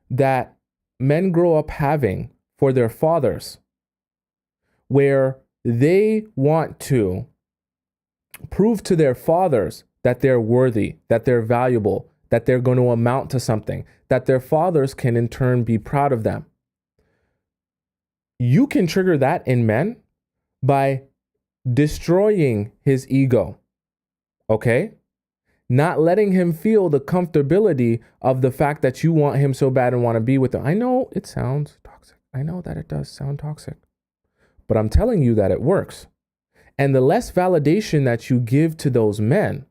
that men grow up having for their fathers, where they want to prove to their fathers that they're worthy, that they're valuable, that they're going to amount to something, that their fathers can in turn be proud of them. You can trigger that in men by destroying his ego. Okay? Not letting him feel the comfortability of the fact that you want him so bad and want to be with him. I know it sounds toxic. I know that it does sound toxic. But I'm telling you that it works. And the less validation that you give to those men,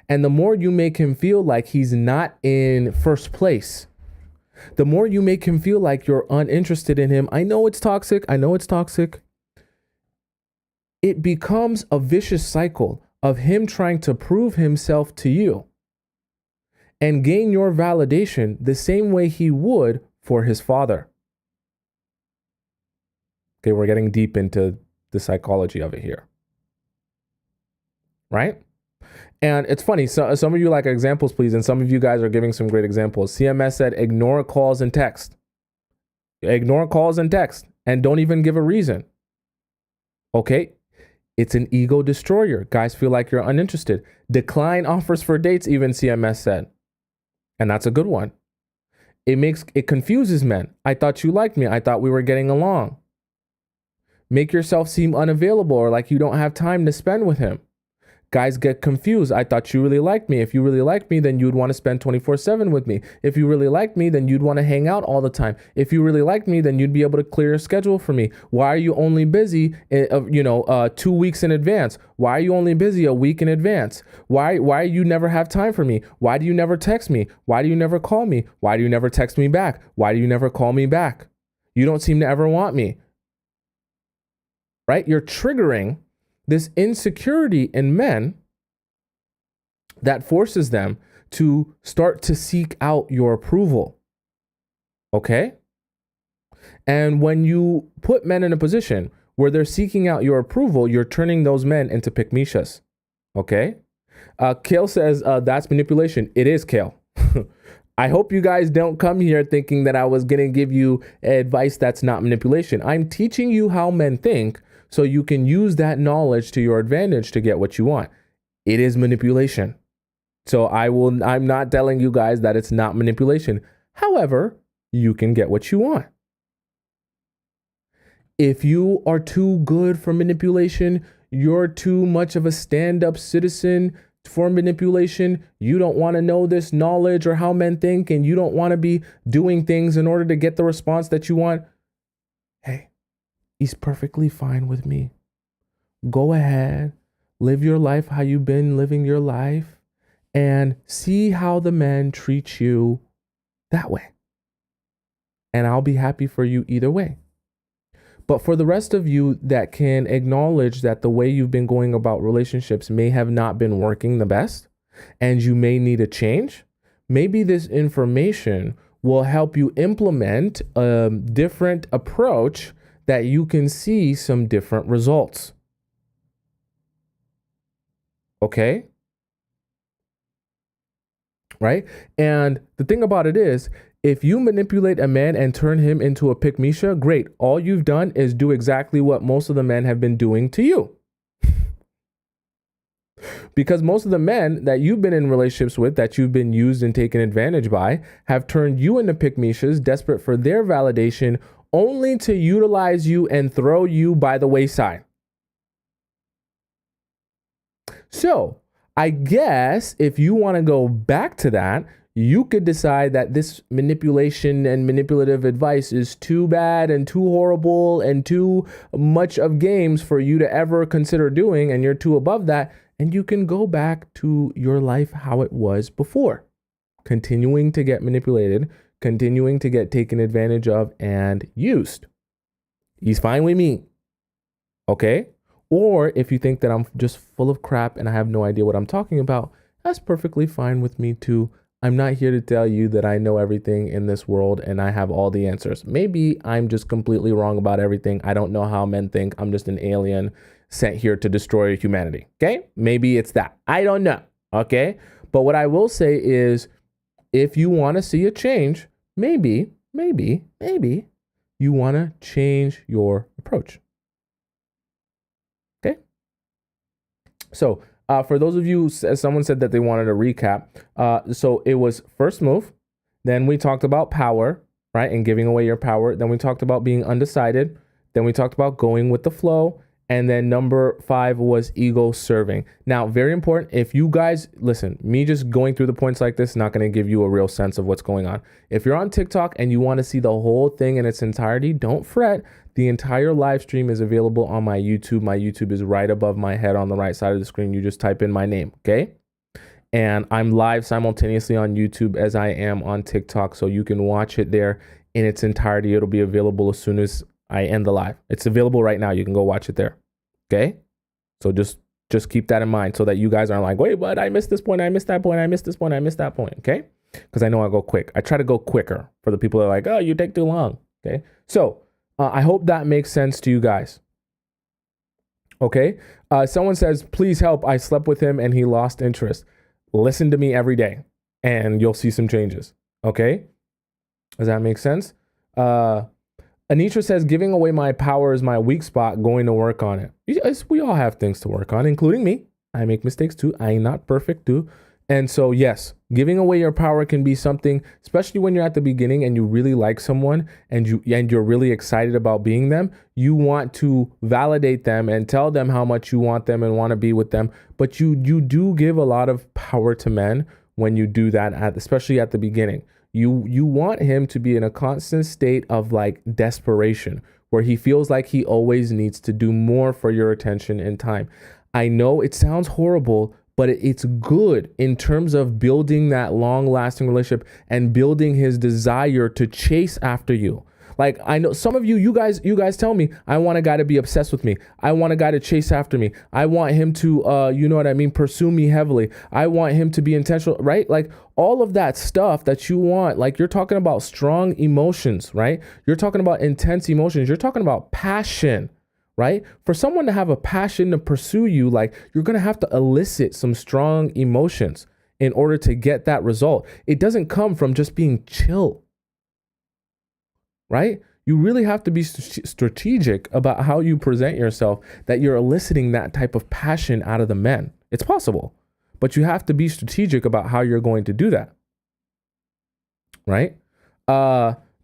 and the more you make him feel like he's not in first place, the more you make him feel like you're uninterested in him. I know it's toxic. It becomes a vicious cycle of him trying to prove himself to you and gain your validation the same way he would for his father. Okay, we're getting deep into the psychology of it here. Right? And it's funny, so some of you like examples, please, and some of you guys are giving some great examples. CMS said, ignore calls and text. Ignore calls and text and don't even give a reason. Okay? It's an ego destroyer. Guys feel like you're uninterested. Decline offers for dates, even CMS said. And that's a good one. It confuses men. I thought you liked me. I thought we were getting along. Make yourself seem unavailable or like you don't have time to spend with him. Guys get confused. I thought you really liked me. If you really liked me, then you'd want to spend 24/7 with me. If you really liked me, then you'd want to hang out all the time. If you really liked me, then you'd be able to clear a schedule for me. Why are you only busy, 2 weeks in advance? Why are you only busy a week in advance? Why you never have time for me? Why do you never text me? Why do you never call me? Why do you never text me back? Why do you never call me back? You don't seem to ever want me. Right? You're triggering this insecurity in men that forces them to start to seek out your approval. Okay? And when you put men in a position where they're seeking out your approval, you're turning those men into pick-me-shas. Okay? Kale says, that's manipulation. It is, Kale. I hope you guys don't come here thinking that I was going to give you advice that's not manipulation. I'm teaching you how men think so you can use that knowledge to your advantage to get what you want. It is manipulation. So I'm not telling you guys that it's not manipulation. However, you can get what you want. If you are too good for manipulation, you're too much of a stand-up citizen for manipulation, you don't want to know this knowledge or how men think, and you don't want to be doing things in order to get the response that you want, hey, he's perfectly fine with me. Go ahead, live your life how you've been living your life, and see how the men treat you that way. and I'll be happy for you either way. But for the rest of you that can acknowledge that the way you've been going about relationships may have not been working the best and you may need a change, maybe this information will help you implement a different approach that you can see some different results. Okay? Right? And the thing about it is, if you manipulate a man and turn him into a pick-me-sha, great. All you've done is do exactly what most of the men have been doing to you. Because most of the men that you've been in relationships with, that you've been used and taken advantage by, have turned you into pick-me-shas, desperate for their validation, only to utilize you and throw you by the wayside. So I guess if you want to go back to that, you could decide that this manipulation and manipulative advice is too bad and too horrible and too much of games for you to ever consider doing, and you're too above that, and you can go back to your life how it was before, continuing to get manipulated, continuing to get taken advantage of and used. He's fine with me. Okay? Or if you think that I'm just full of crap and I have no idea what I'm talking about, that's perfectly fine with me too. I'm not here to tell you that I know everything in this world and I have all the answers. Maybe I'm just completely wrong about everything. I don't know how men think. I'm just an alien sent here to destroy humanity. Okay? Maybe it's that. I don't know. Okay? But what I will say is, if you want to see a change, maybe you want to change your approach. Okay? So, for those of you, as someone said that they wanted a recap. So it was first move. Then we talked about power, right? And giving away your power. Then we talked about being undecided. Then we talked about going with the flow. And then number 5 was ego serving. Now, very important. If you guys listen, me just going through the points like this is not going to give you a real sense of what's going on. If you're on TikTok and you want to see the whole thing in its entirety, don't fret. The entire live stream is available on my YouTube. My YouTube is right above my head on the right side of the screen. You just type in my name, okay? And I'm live simultaneously on YouTube as I am on TikTok, so you can watch it there in its entirety. It'll be available as soon as I end the live. It's available right now. You can go watch it there, okay? So just keep that in mind so that you guys aren't like, wait, what? I missed this point. I missed that point. I missed this point. I missed that point, okay? Because I know I go quick. I try to go quicker for the people that are like, oh, you take too long, okay? So I hope that makes sense to you guys. Okay. Someone says, please help. I slept with him and he lost interest. Listen to me every day and you'll see some changes. Okay. Does that make sense? Anitra says, giving away my power is my weak spot, going to work on it. Yes, we all have things to work on, including me. I make mistakes too. I ain't not perfect too. And so, yes, giving away your power can be something, especially when you're at the beginning and you really like someone and you're really excited about being them. You want to validate them and tell them how much you want them and want to be with them. But you do give a lot of power to men when you do that, especially at the beginning. You want him to be in a constant state of like desperation, where he feels like he always needs to do more for your attention and time. I know it sounds horrible, but it's good in terms of building that long-lasting relationship and building his desire to chase after you. Like, I know some of you guys tell me, I want a guy to be obsessed with me. I want a guy to chase after me. I want him to, you know what I mean, pursue me heavily. I want him to be intentional, right? Like all of that stuff that you want, like you're talking about strong emotions, right? You're talking about intense emotions. You're talking about passion. Right? For someone to have a passion to pursue you, like you're going to have to elicit some strong emotions in order to get that result. It doesn't come from just being chill. Right? You really have to be strategic about how you present yourself, that you're eliciting that type of passion out of the men. It's possible, but you have to be strategic about how you're going to do that. Right?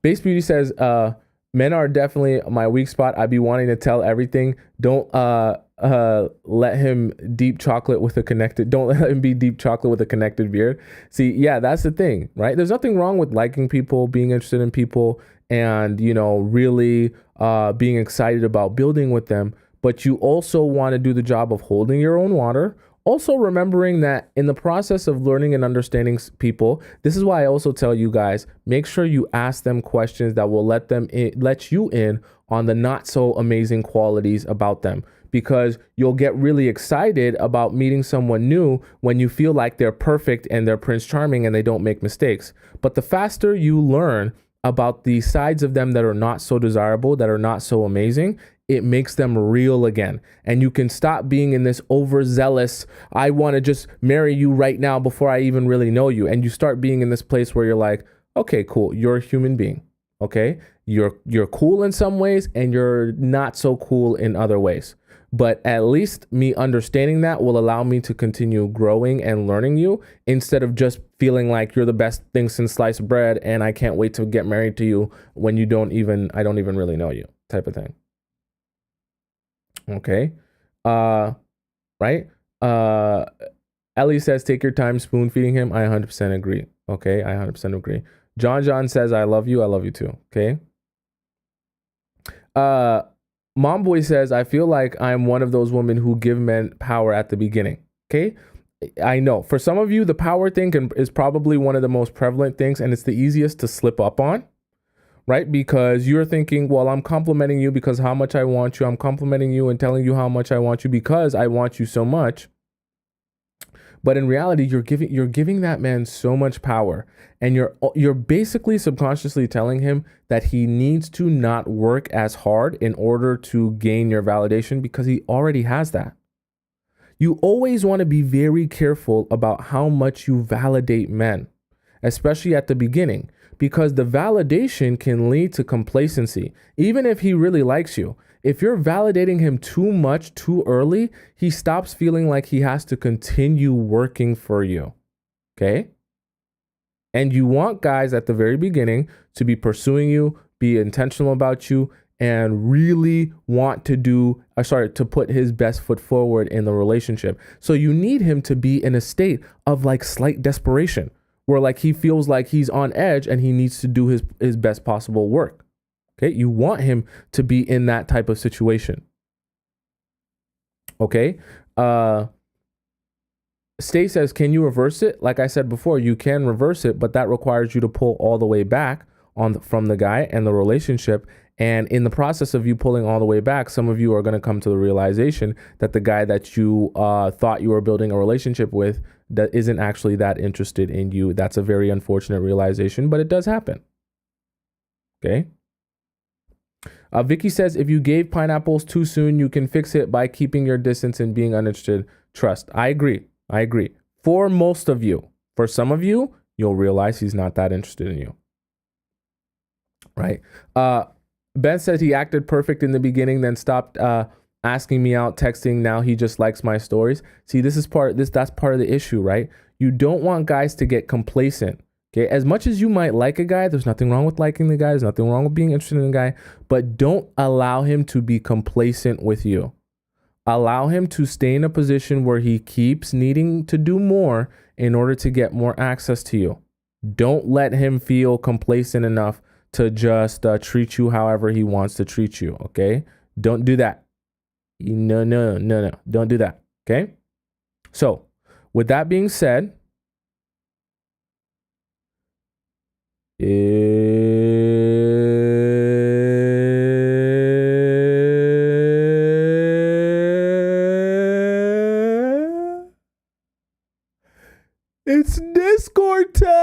Base Beauty says, men are definitely my weak spot. I be wanting to tell everything. Don't let him deep chocolate with a connected. Don't let him be deep chocolate with a connected beard. See, yeah, that's the thing, right? There's nothing wrong with liking people, being interested in people, and really being excited about building with them. But you also want to do the job of holding your own water, Also remembering that in the process of learning and understanding people, this is why I also tell you guys, make sure you ask them questions that will let you in on the not so amazing qualities about them, because you'll get really excited about meeting someone new when you feel like they're perfect and they're Prince Charming and they don't make mistakes. But the faster you learn about the sides of them that are not so desirable, that are not so amazing, it makes them real again. And you can stop being in this overzealous, I want to just marry you right now before I even really know you. And you start being in this place where you're like, okay, cool. You're a human being. Okay. You're cool in some ways and you're not so cool in other ways. But at least me understanding that will allow me to continue growing and learning you, instead of just feeling like you're the best thing since sliced bread and I can't wait to get married to you when I don't even really know you, type of thing. Okay. Right. Ellie says, take your time spoon feeding him. I 100% agree. Okay. I 100% agree. John says, I love you. I love you too. Okay. Mom Boy says, I feel like I'm one of those women who give men power at the beginning. Okay. I know for some of you, the power thing is probably one of the most prevalent things, and it's the easiest to slip up on, right? Because you're thinking, well, I'm complimenting you because how much I want you. I'm complimenting you and telling you how much I want you because I want you so much. But in reality, you're giving that man so much power, and you're basically subconsciously telling him that he needs to not work as hard in order to gain your validation, because he already has that. You always want to be very careful about how much you validate men, especially at the beginning, because the validation can lead to complacency. Even if he really likes you, if you're validating him too much too early, he stops feeling like he has to continue working for you. Okay? And you want guys at the very beginning to be pursuing you, be intentional about you, and really want to put his best foot forward in the relationship. So you need him to be in a state of like slight desperation, where like he feels like he's on edge and he needs to do his best possible work. Okay, you want him to be in that type of situation. Okay. Stay says, can you reverse it? Like I said before, you can reverse it, but that requires you to pull all the way back from the guy and the relationship. And in the process of you pulling all the way back, some of you are going to come to the realization that the guy that you thought you were building a relationship with that isn't actually that interested in you. That's a very unfortunate realization, but it does happen. Okay. Vicky says, if you gave pineapples too soon, you can fix it by keeping your distance and being uninterested. Trust. I agree. For most of you. For some of you, you'll realize he's not that interested in you. Right? Ben says he acted perfect in the beginning, then stopped asking me out, texting. Now he just likes my stories. See, that's part of the issue, right? You don't want guys to get complacent. Okay, as much as you might like a guy, there's nothing wrong with liking the guy. There's nothing wrong with being interested in a guy, but don't allow him to be complacent with you. Allow him to stay in a position where he keeps needing to do more in order to get more access to you. Don't let him feel complacent enough to just treat you however he wants to treat you. Okay, don't do that. No, don't do that. Okay. So with that being said, it's Discord time.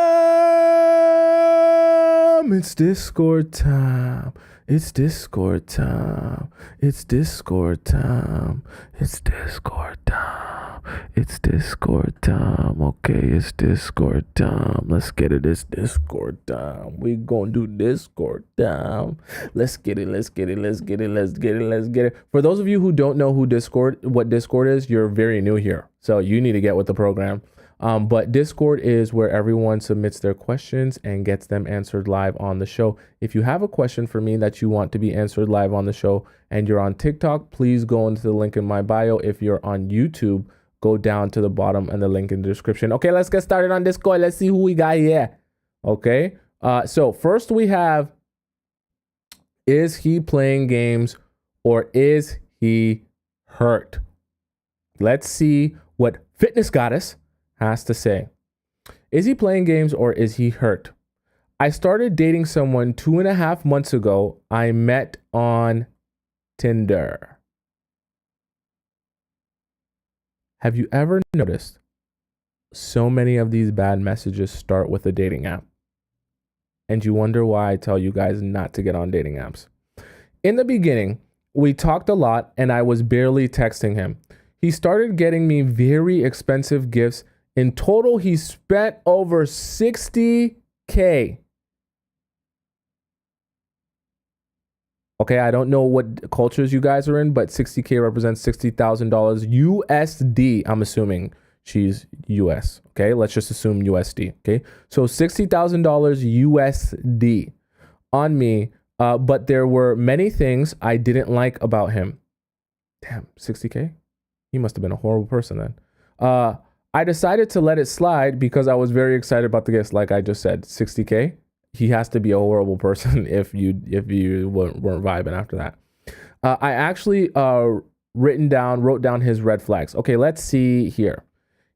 It's Discord time. It's Discord time. It's Discord time. It's Discord time. It's Discord time. Okay, it's Discord time. Let's get it. It's Discord time. We gonna do Discord time. Let's get it. Let's get it. Let's get it. Let's get it. Let's get it. For those of you who don't know what Discord is, you're very new here, so you need to get with the program. But Discord is where everyone submits their questions and gets them answered live on the show. If you have a question for me that you want to be answered live on the show and you're on TikTok, please go into the link in my bio. If you're on YouTube, go down to the bottom and the link in the description. Okay, let's get started on Discord. Let's see who we got here. Okay. So first we have, is he playing games or is he hurt? Let's see what Fitness Goddess has to say, is he playing games or is he hurt? I started dating someone 2.5 months ago. I met on Tinder. Have you ever noticed so many of these bad messages start with a dating app? And you wonder why I tell you guys not to get on dating apps. In the beginning, we talked a lot and I was barely texting him. He started getting me very expensive gifts. In total, he spent over $60K. Okay, I don't know what cultures you guys are in, but $60K represents $60,000 USD. I'm assuming she's US. Okay, let's just assume USD. Okay, so $60,000 USD on me. But there were many things I didn't like about him. Damn, $60K? He must have been a horrible person then. I decided to let it slide because I was very excited about the gifts. Like I just said, $60K. He has to be a horrible person if you weren't vibing after that. I actually wrote down his red flags. Okay, let's see here.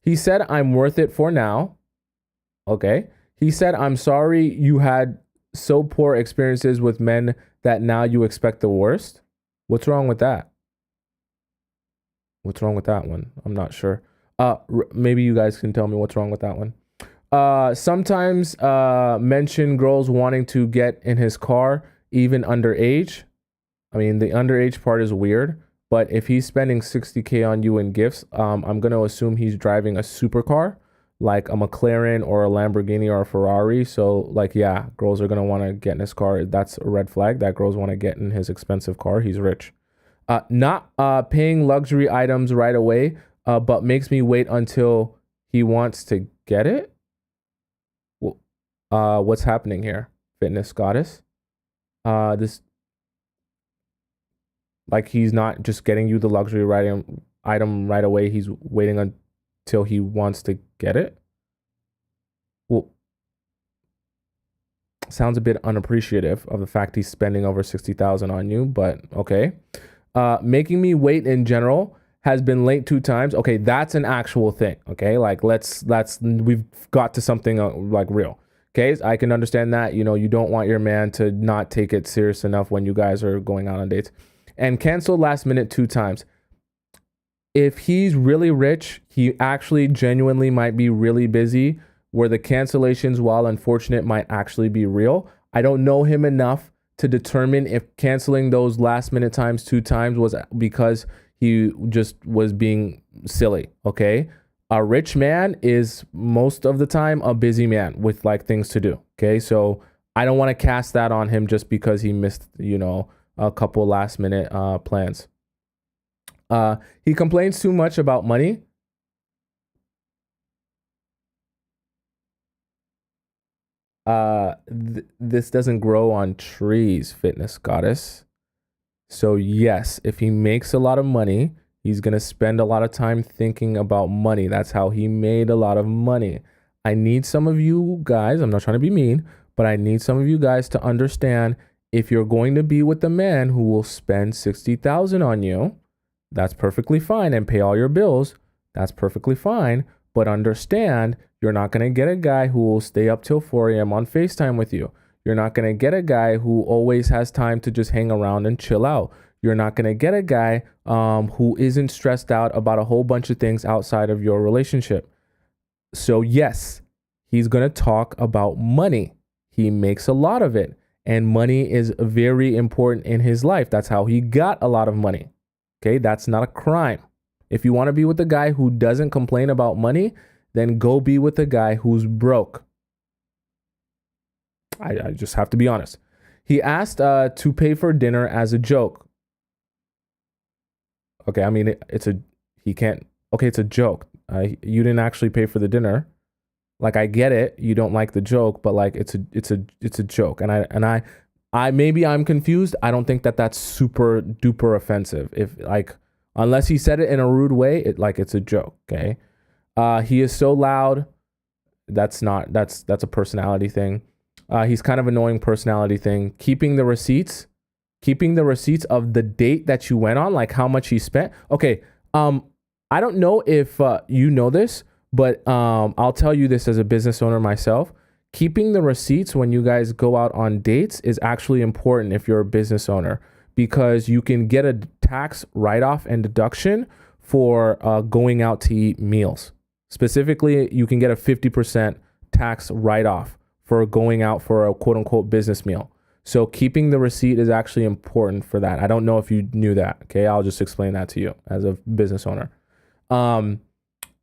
He said, I'm worth it for now. Okay. He said, I'm sorry you had so poor experiences with men that now you expect the worst. What's wrong with that? What's wrong with that one? I'm not sure. Maybe you guys can tell me what's wrong with that one. Sometimes mention girls wanting to get in his car, even underage. I mean, the underage part is weird, but if he's spending $60K on you in gifts, I'm going to assume he's driving a supercar, like a McLaren or a Lamborghini or a Ferrari. So like, yeah, girls are going to want to get in his car. That's a red flag that girls want to get in his expensive car. He's rich. Not paying luxury items right away, but makes me wait until he wants to get it. What's happening here? Fitness Goddess. This, like, he's not just getting you the luxury item right away. He's waiting until he wants to get it. Well, sounds a bit unappreciative of the fact he's spending over $60,000 on you, but okay. Making me wait in general. Has been late 2 times. Okay, that's an actual thing. Okay, like we've got to something like real. Okay, I can understand that. You know, you don't want your man to not take it serious enough when you guys are going out on dates. And cancel last minute 2 times. If he's really rich, he actually genuinely might be really busy, where the cancellations, while unfortunate, might actually be real. I don't know him enough to determine if canceling those last minute times 2 times was because he just was being silly. Okay. A rich man is most of the time a busy man with like things to do. Okay. So I don't want to cast that on him just because he missed, a couple last minute plans. He complains too much about money. This doesn't grow on trees, Fitness Goddess. So yes, if he makes a lot of money, he's going to spend a lot of time thinking about money. That's how he made a lot of money. I need some of you guys, I'm not trying to be mean, but I need some of you guys to understand, if you're going to be with a man who will spend $60,000 on you, that's perfectly fine, and pay all your bills, that's perfectly fine. But understand, you're not going to get a guy who will stay up till 4 a.m. on FaceTime with you. You're not going to get a guy who always has time to just hang around and chill out. You're not going to get a guy who isn't stressed out about a whole bunch of things outside of your relationship. So yes, he's going to talk about money. He makes a lot of it. And money is very important in his life. That's how he got a lot of money. Okay, that's not a crime. If you want to be with a guy who doesn't complain about money, then go be with a guy who's broke. I just have to be honest. He asked to pay for dinner as a joke. Okay, I mean, it's a joke. You didn't actually pay for the dinner. Like, I get it. You don't like the joke, but like, it's a joke. And I maybe I'm confused. I don't think that that's super duper offensive. If like, unless he said it in a rude way, it's a joke. Okay. He is so loud. That's a personality thing. He's kind of annoying personality thing. Keeping the receipts of the date that you went on, like how much he spent. Okay. I don't know if you know this, but I'll tell you this as a business owner myself. Keeping the receipts when you guys go out on dates is actually important if you're a business owner, because you can get a tax write-off and deduction for going out to eat meals. Specifically, you can get a 50% tax write-off for going out for a quote unquote business meal. So keeping the receipt is actually important for that. I don't know if you knew that. Okay. I'll just explain that to you as a business owner.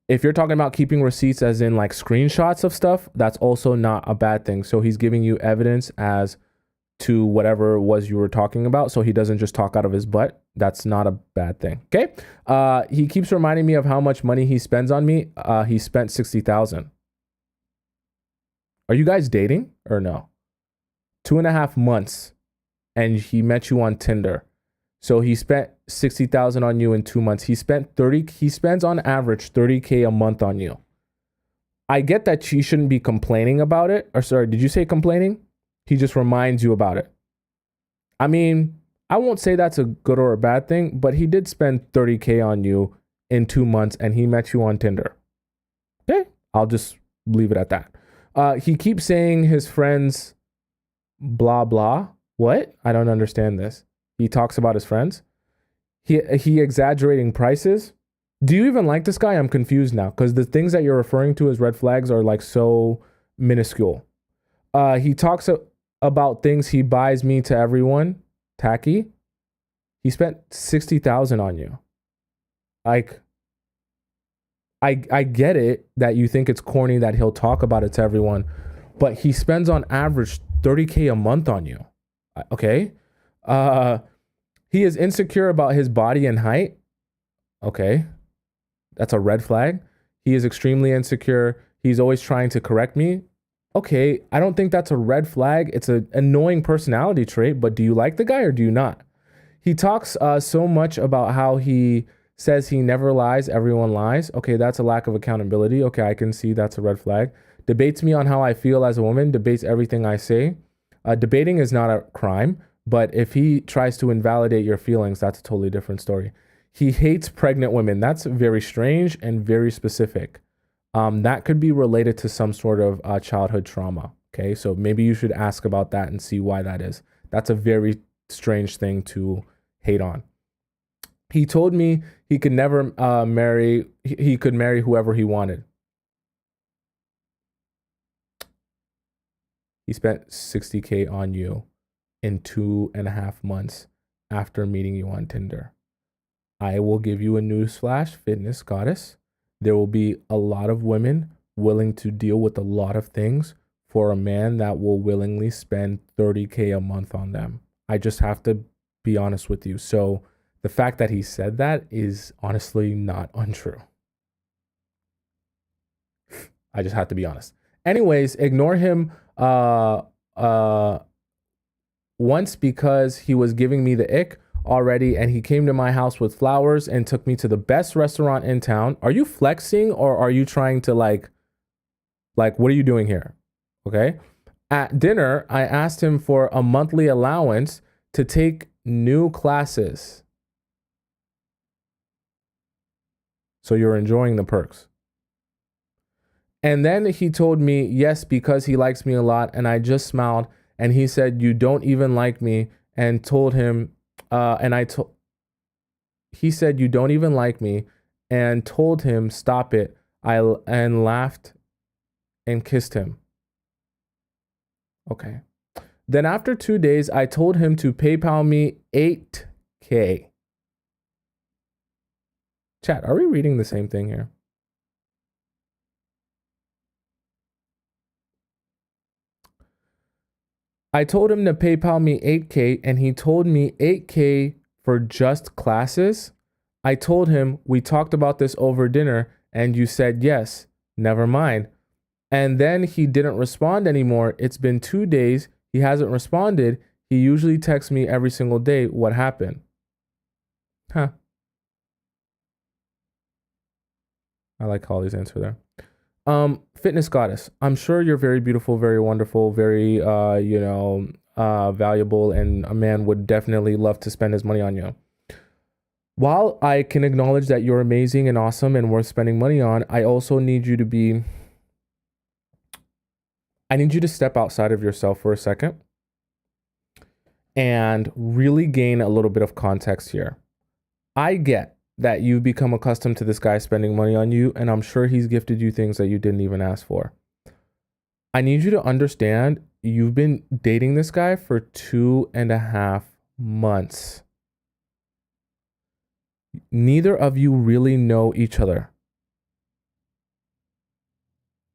If you're talking about keeping receipts as in like screenshots of stuff, that's also not a bad thing. So he's giving you evidence as to whatever it was you were talking about. So he doesn't just talk out of his butt. That's not a bad thing. Okay. He keeps reminding me of how much money he spends on me. He spent 60,000. Are you guys dating or no? 2.5 months and he met you on Tinder. So he spent 60,000 on you in 2 months. He spends on average 30K a month on you. I get that she shouldn't be complaining about it. Or sorry, did you say complaining? He just reminds you about it. I mean, I won't say that's a good or a bad thing, but he did spend 30K on you in 2 months and he met you on Tinder. Okay, I'll just leave it at that. He keeps saying his friends, blah, blah. What? I don't understand this. He talks about his friends. He exaggerating prices. Do you even like this guy? I'm confused now because the things that you're referring to as red flags are like so minuscule. He talks about things he buys me to everyone. Tacky. He spent 60,000 on you. Like, I get it that you think it's corny that he'll talk about it to everyone, but he spends on average 30K a month on you. Okay. He is insecure about his body and height. Okay. That's a red flag. He is extremely insecure. He's always trying to correct me. Okay. I don't think that's a red flag. It's an annoying personality trait, but do you like the guy or do you not? He talks so much about how he says he never lies, everyone lies. Okay, that's a lack of accountability. Okay, I can see that's a red flag. Debates me on how I feel as a woman, debates everything I say. Debating is not a crime, but if he tries to invalidate your feelings, that's a totally different story. He hates pregnant women. That's very strange and very specific. That could be related to some sort of childhood trauma. Okay, so maybe you should ask about that and see why that is. That's a very strange thing to hate on. He told me he could never marry, he could marry whoever he wanted. He spent 60K on you in 2.5 months after meeting you on Tinder. I will give you a newsflash, fitness goddess. There will be a lot of women willing to deal with a lot of things for a man that will willingly spend 30K a month on them. I just have to be honest with you. So the fact that he said that is honestly not untrue. I just have to be honest. Anyways, ignore him once because he was giving me the ick already and he came to my house with flowers and took me to the best restaurant in town. Are you flexing or are you trying to like what are you doing here? Okay. At dinner, I asked him for a monthly allowance to take new classes. So you're enjoying the perks. And then he told me yes, because he likes me a lot. And I just smiled. And he said, you don't even like me. And told him, he said, you don't even like me. And told him, stop it. And laughed and kissed him. Okay. Then after 2 days, I told him to PayPal me 8K. Chat, are we reading the same thing here? I told him to PayPal me 8K and he told me 8K for just classes. I told him we talked about this over dinner and you said yes, never mind. And then he didn't respond anymore. It's been 2 days. He hasn't responded. He usually texts me every single day. What happened? Huh. I like Holly's answer there. Fitness goddess. I'm sure you're very beautiful, very wonderful, very, valuable, and a man would definitely love to spend his money on you. while I can acknowledge that you're amazing and awesome and worth spending money on, I also need you to step outside of yourself for a second and really gain a little bit of context here. I get that you've become accustomed to this guy spending money on you, and I'm sure he's gifted you things that you didn't even ask for. I need you to understand you've been dating this guy for 2.5 months. Neither of you really know each other.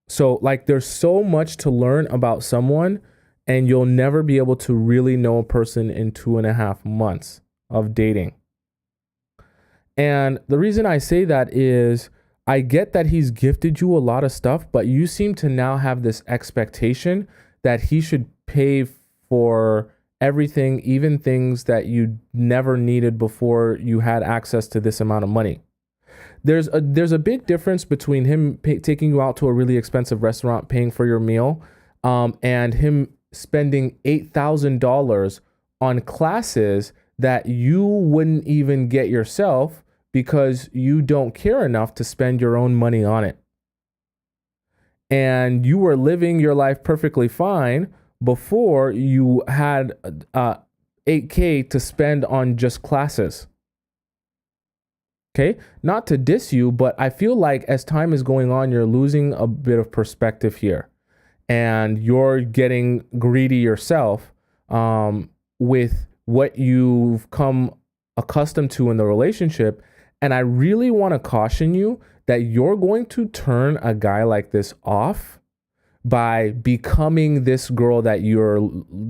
So like there's so much to learn about someone, and you'll never be able to really know a person in 2.5 months of dating. And the reason I say that is I get that he's gifted you a lot of stuff, but you seem to now have this expectation that he should pay for everything, even things that you never needed before you had access to this amount of money. There's a big difference between him taking you out to a really expensive restaurant, paying for your meal, and him spending $8,000 on classes that you wouldn't even get yourself because you don't care enough to spend your own money on it. And you were living your life perfectly fine before you had $8K to spend on just classes. Okay, not to diss you, but I feel like as time is going on, you're losing a bit of perspective here, and you're getting greedy yourself with what you've come accustomed to in the relationship. And I really want to caution you that you're going to turn a guy like this off by becoming this girl that you're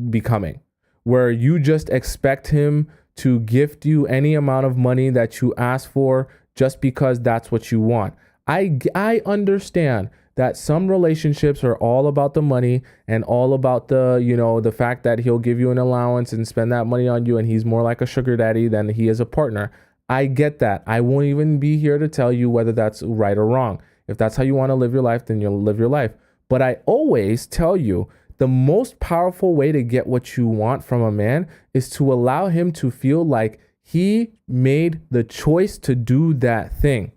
becoming, where you just expect him to gift you any amount of money that you ask for just because that's what you want. I understand that some relationships are all about the money and all about the fact that he'll give you an allowance and spend that money on you, and he's more like a sugar daddy than he is a partner. I get that. I won't even be here to tell you whether that's right or wrong. If that's how you want to live your life, then you'll live your life. But I always tell you, the most powerful way to get what you want from a man is to allow him to feel like he made the choice to do that thing.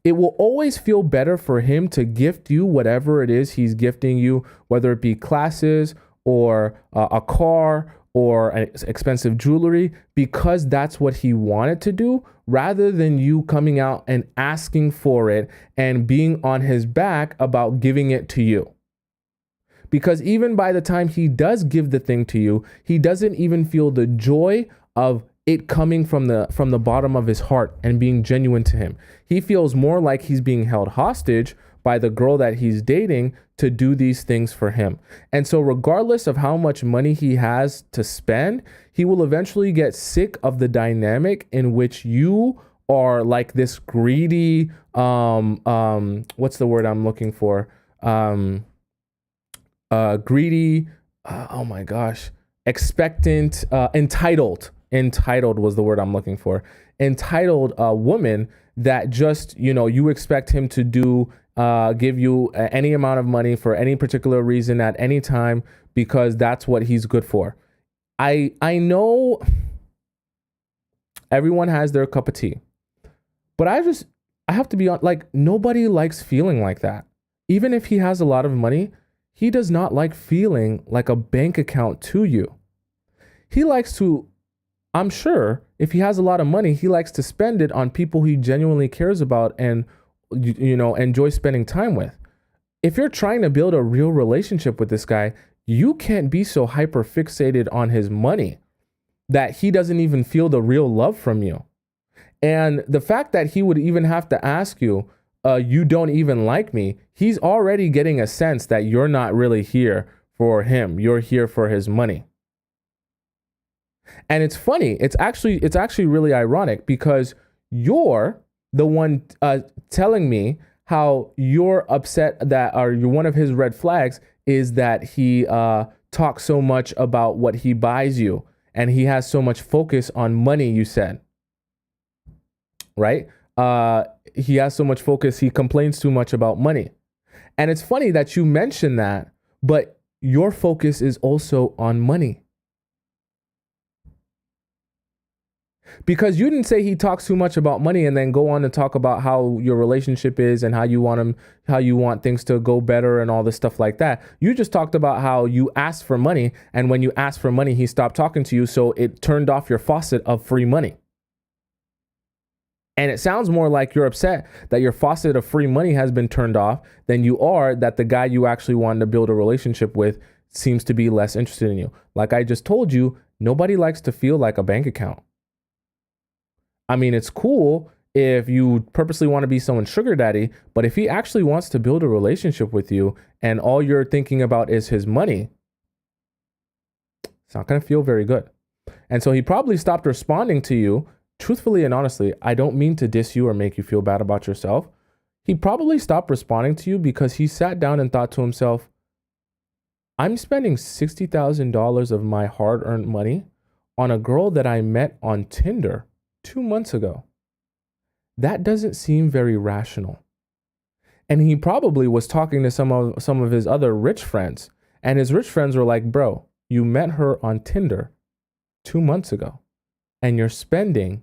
It will always feel better for him to gift you whatever it is he's gifting you, whether it be classes or a car or expensive jewelry, because that's what he wanted to do, rather than you coming out and asking for it and being on his back about giving it to you. Because even by the time he does give the thing to you, he doesn't even feel the joy of it coming from the bottom of his heart and being genuine to him. He feels more like he's being held hostage by the girl that he's dating to do these things for him. And so regardless of how much money he has to spend, he will eventually get sick of the dynamic in which you are like this greedy, what's the word I'm looking for? Greedy, oh my gosh, expectant, entitled was the word I'm looking for. Entitled woman that just, you expect him to give you any amount of money for any particular reason at any time because that's what he's good for. I know everyone has their cup of tea, but I have to be on, like, nobody likes feeling like that. Even if he has a lot of money, he does not like feeling like a bank account to you. He likes to, I'm sure, if he has a lot of money, he likes to spend it on people he genuinely cares about and, enjoy spending time with. If you're trying to build a real relationship with this guy, you can't be so hyper fixated on his money that he doesn't even feel the real love from you. And the fact that he would even have to ask you, you don't even like me, he's already getting a sense that you're not really here for him. You're here for his money. And it's funny. It's actually really ironic because you're the one telling me how you're upset that, or one of his red flags is that he talks so much about what he buys you and he has so much focus on money, you said, right? He has so much focus. He complains too much about money. And it's funny that you mentioned that, but your focus is also on money. Because you didn't say he talks too much about money and then go on to talk about how your relationship is and how you want things to go better and all this stuff like that. You just talked about how you asked for money, and when you asked for money, he stopped talking to you, so it turned off your faucet of free money. And it sounds more like you're upset that your faucet of free money has been turned off than you are that the guy you actually wanted to build a relationship with seems to be less interested in you. Like I just told you, nobody likes to feel like a bank account. I mean, it's cool if you purposely want to be someone's sugar daddy, but if he actually wants to build a relationship with you and all you're thinking about is his money, it's not going to feel very good. And so he probably stopped responding to you. Truthfully and honestly, I don't mean to diss you or make you feel bad about yourself. He probably stopped responding to you because he sat down and thought to himself, I'm spending $60,000 of my hard-earned money on a girl that I met on Tinder 2 months ago. That doesn't seem very rational. And he probably was talking to some of his other rich friends, and his rich friends were like, bro, you met her on Tinder 2 months ago, and you're spending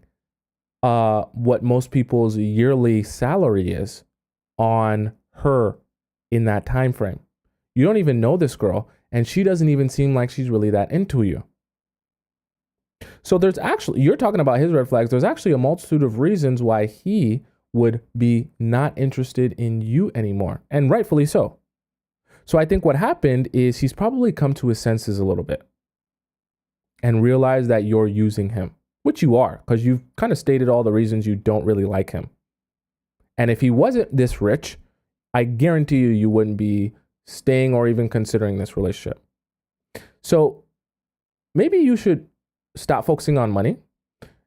what most people's yearly salary is on her in that time frame. You don't even know this girl, and she doesn't even seem like she's really that into you. So there's actually, you're talking about his red flags. There's actually a multitude of reasons why he would be not interested in you anymore, and rightfully so. So I think what happened is he's probably come to his senses a little bit and realized that you're using him, which you are, because you've kind of stated all the reasons you don't really like him. And if he wasn't this rich, I guarantee you wouldn't be staying or even considering this relationship. So maybe you should stop focusing on money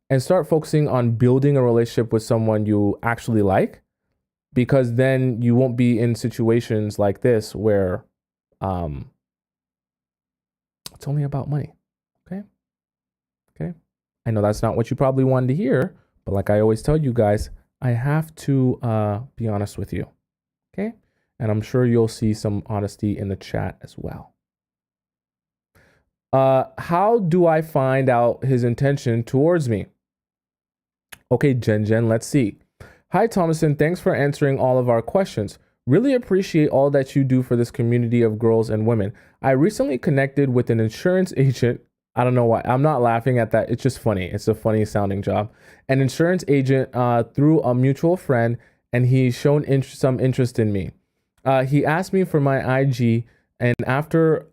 and start focusing on building a relationship with someone you actually like, because then you won't be in situations like this where it's only about money. Okay. I know that's not what you probably wanted to hear, but like I always tell you guys, I have to be honest with you. Okay. And I'm sure you'll see some honesty in the chat as well. How do I find out his intention towards me? Okay, Jen, let's see. Hi, Tomisin. Thanks for answering all of our questions. Really appreciate all that you do for this community of girls and women. I recently connected with an insurance agent. I don't know why. I'm not laughing at that. It's just funny. It's a funny sounding job. An insurance agent through a mutual friend, and he's shown some interest in me. He asked me for my IG, and after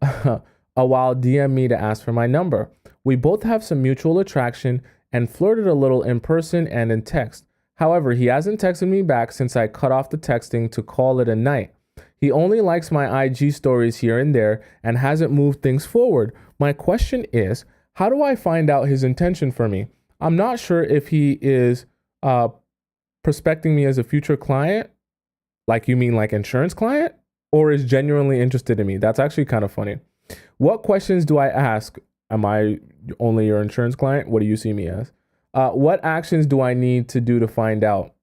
a while DM me to ask for my number. We both have some mutual attraction and flirted a little in person and in text. However, he hasn't texted me back since I cut off the texting to call it a night. He only likes my IG stories here and there and hasn't moved things forward. My question is, how do I find out his intention for me? I'm not sure if he is prospecting me as a future client, like you mean like insurance client, or is genuinely interested in me. That's actually kind of funny. What questions do I ask? Am I only your insurance client? What do you see me as? What actions do I need to do to find out?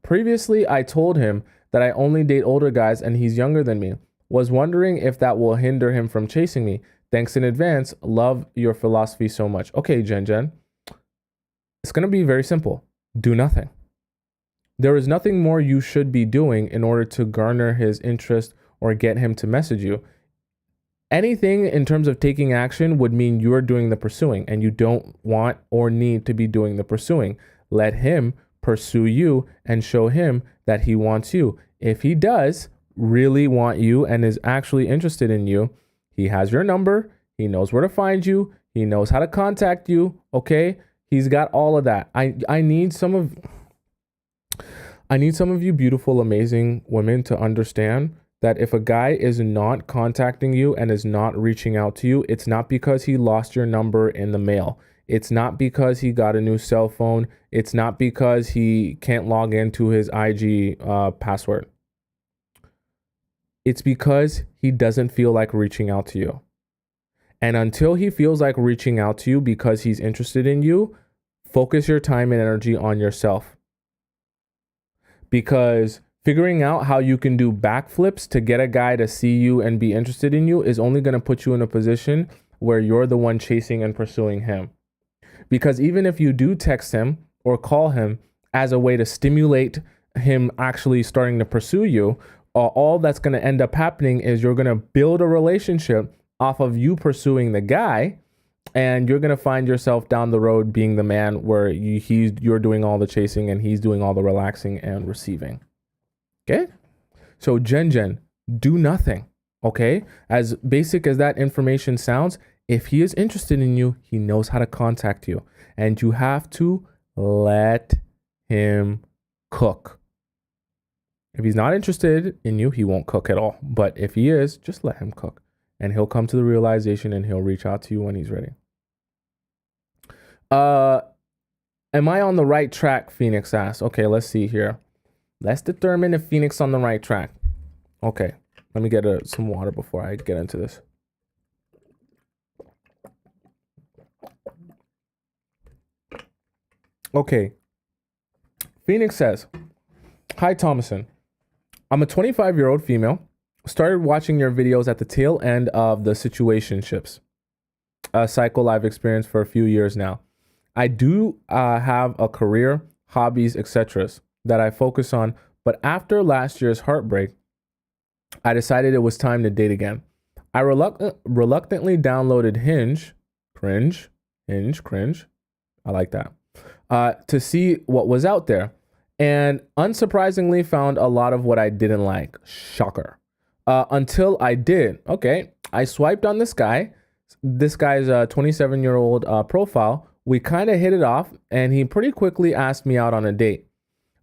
Previously, I told him that I only date older guys and he's younger than me. Was wondering if that will hinder him from chasing me. Thanks in advance. Love your philosophy so much. Okay, Jen. It's going to be very simple. Do nothing. There is nothing more you should be doing in order to garner his interest or get him to message you. Anything in terms of taking action would mean you're doing the pursuing, and you don't want or need to be doing the pursuing. Let him pursue you and show him that he wants you. If he does really want you and is actually interested in you, he has your number. He knows where to find you. He knows how to contact you. Okay. He's got all of that. I need some of you beautiful, amazing women to understand that if a guy is not contacting you and is not reaching out to you, it's not because he lost your number in the mail. It's not because he got a new cell phone. It's not because he can't log into his IG password. It's because he doesn't feel like reaching out to you. And until he feels like reaching out to you because he's interested in you, focus your time and energy on yourself. Because figuring out how you can do backflips to get a guy to see you and be interested in you is only going to put you in a position where you're the one chasing and pursuing him. Because even if you do text him or call him as a way to stimulate him actually starting to pursue you, all that's going to end up happening is you're going to build a relationship off of you pursuing the guy, and you're going to find yourself down the road being the man where you're doing all the chasing and he's doing all the relaxing and receiving. Okay? So Jen, do nothing. Okay? As basic as that information sounds, if he is interested in you, he knows how to contact you, and you have to let him cook. If he's not interested in you, he won't cook at all. But if he is, just let him cook, and he'll come to the realization and he'll reach out to you when he's ready. Am I on the right track? Phoenix asks. Okay, let's see here. Let's determine if Phoenix on the right track. Okay, let me get some water before I get into this. Okay. Phoenix says, "Hi, Tomisin. I'm a 25-year-old female. Started watching your videos at the tail end of the situationships cycle I've experienced for a few years now. I do have a career, hobbies, etc. that I focus on, but after last year's heartbreak, I decided it was time to date again. I reluctantly downloaded Hinge, cringe, I like that, to see what was out there, and unsurprisingly found a lot of what I didn't like. Shocker. Until I did. Okay, I swiped on this guy's 27-year-old profile. We kind of hit it off, and he pretty quickly asked me out on a date.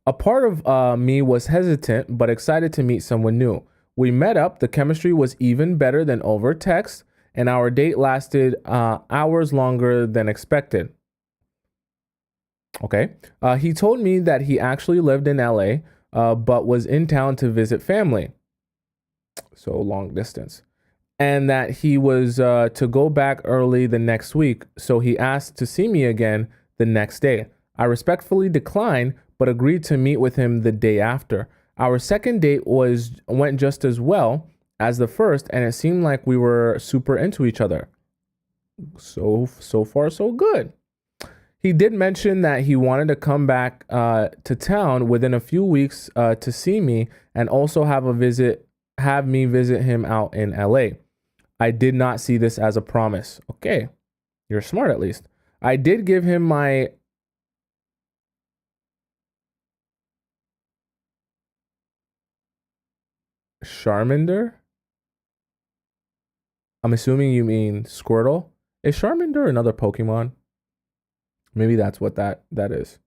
A part of me was hesitant, but excited to meet someone new. We met up. The chemistry was even better than over text, and our date lasted hours longer than expected. Okay. He told me that he actually lived in LA, but was in town to visit family. So long distance. And that he was to go back early the next week. So he asked to see me again the next day. I respectfully declined, but agreed to meet with him the day after. Our second date went just as well as the first, and it seemed like we were super into each other. So far, so good. He did mention that he wanted to come back to town within a few weeks to see me, and also have me visit him out in LA. I did not see this as a promise. Okay, you're smart at least. I did give him my Charmander. I'm assuming you mean Squirtle. Is Charmander another Pokemon? Maybe that's what that is.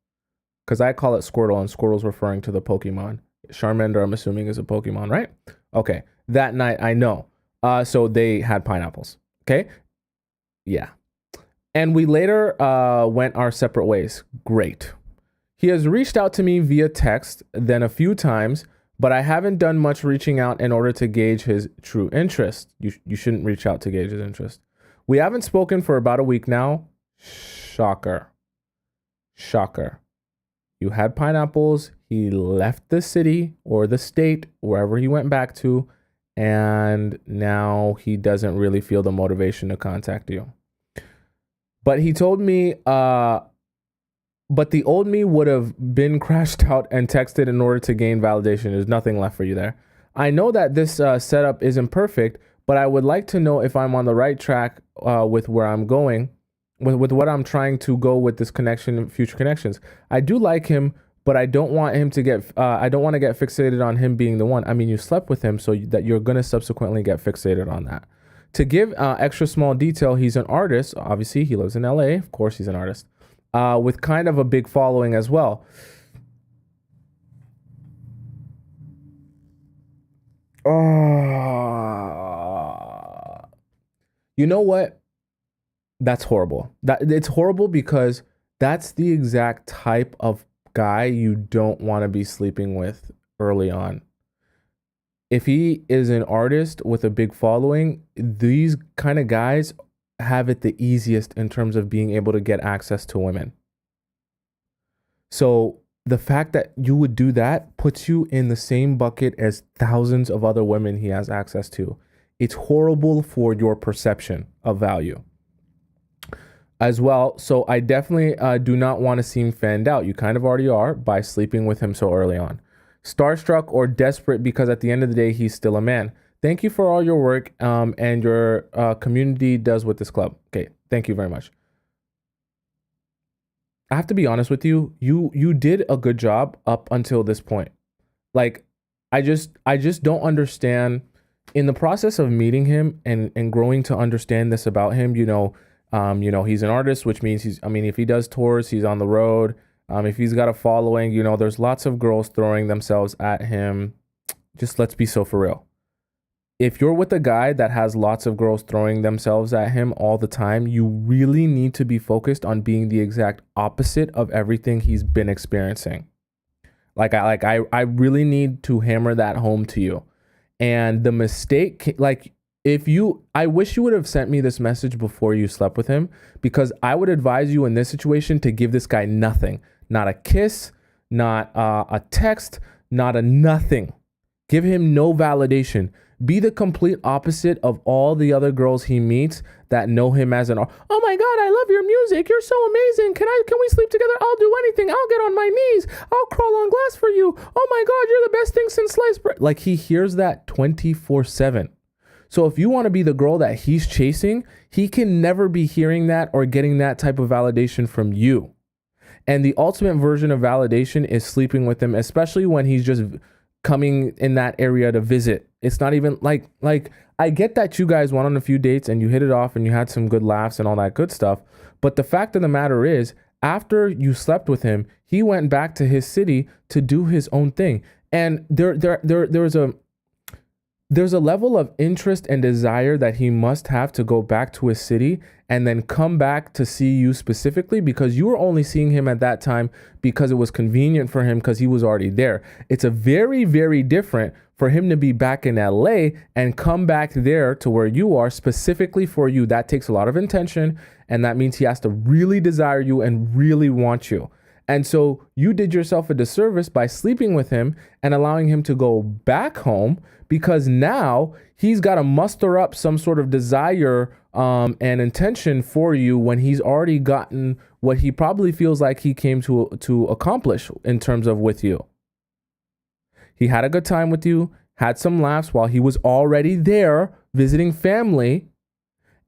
Because I call it Squirtle, and Squirtle's referring to the Pokemon. Charmander, I'm assuming, is a Pokemon, right? Okay. That night, I know. So they had pineapples. Okay? Yeah. And we later went our separate ways. Great. He has reached out to me via text, then a few times, but I haven't done much reaching out in order to gauge his true interest. You shouldn't reach out to gauge his interest. We haven't spoken for about a week now. Shocker. You had pineapples. He left the city or the state, wherever he went back to, and now he doesn't really feel the motivation to contact you. But he told me, but the old me would have been crashed out and texted in order to gain validation. There's nothing left for you there. I know that this setup isn't perfect, but I would like to know if I'm on the right track with where I'm going, with what I'm trying to go with this connection and future connections. I do like him, but I don't want him to get, I don't want to get fixated on him being the one. I mean, you slept with him, so that you're going to subsequently get fixated on that. To give extra small detail, he's an artist. Obviously, he lives in LA. Of course, he's an artist. With kind of a big following as well. You know what? That's horrible. It's horrible because that's the exact type of guy you don't want to be sleeping with early on. If he is an artist with a big following, these kind of guys have it the easiest in terms of being able to get access to women. So the fact that you would do that puts you in the same bucket as thousands of other women he has access to. It's horrible for your perception of value. as well. So I definitely do not want to seem fanned out. You kind of already are by sleeping with him so early on. Starstruck or desperate because at the end of the day, he's still a man. Thank you for all your work and your community does with this club. Okay, thank you very much. I have to be honest with you. You did a good job up until this point. Like, I just don't understand. In the process of meeting him and growing to understand this about him, he's an artist, which means if he does tours, he's on the road. If he's got a following, there's lots of girls throwing themselves at him. Just let's be so for real. If you're with a guy that has lots of girls throwing themselves at him all the time, you really need to be focused on being the exact opposite of everything he's been experiencing. I really need to hammer that home to you. And the mistake, I wish you would have sent me this message before you slept with him, because I would advise you in this situation to give this guy nothing, not a kiss, not a text, not a nothing. Give him no validation. Be the complete opposite of all the other girls he meets that know him as oh my God, I love your music. You're so amazing. Can we sleep together? I'll do anything. I'll get on my knees. I'll crawl on glass for you. Oh my God, you're the best thing since sliced bread. Like, he hears that 24/7. So if you want to be the girl that he's chasing, he can never be hearing that or getting that type of validation from you. And the ultimate version of validation is sleeping with him, especially when he's just coming in that area to visit. It's not even like I get that you guys went on a few dates and you hit it off and you had some good laughs and all that good stuff. But the fact of the matter is, after you slept with him, he went back to his city to do his own thing. And there's a level of interest and desire that he must have to go back to his city and then come back to see you specifically, because you were only seeing him at that time because it was convenient for him because he was already there. It's a very, very different for him to be back in LA and come back there to where you are specifically for you. That takes a lot of intention, and that means he has to really desire you and really want you. And so you did yourself a disservice by sleeping with him and allowing him to go back home, because now he's got to muster up some sort of desire and intention for you when he's already gotten what he probably feels like he came to accomplish in terms of with you. He had a good time with you, had some laughs while he was already there visiting family,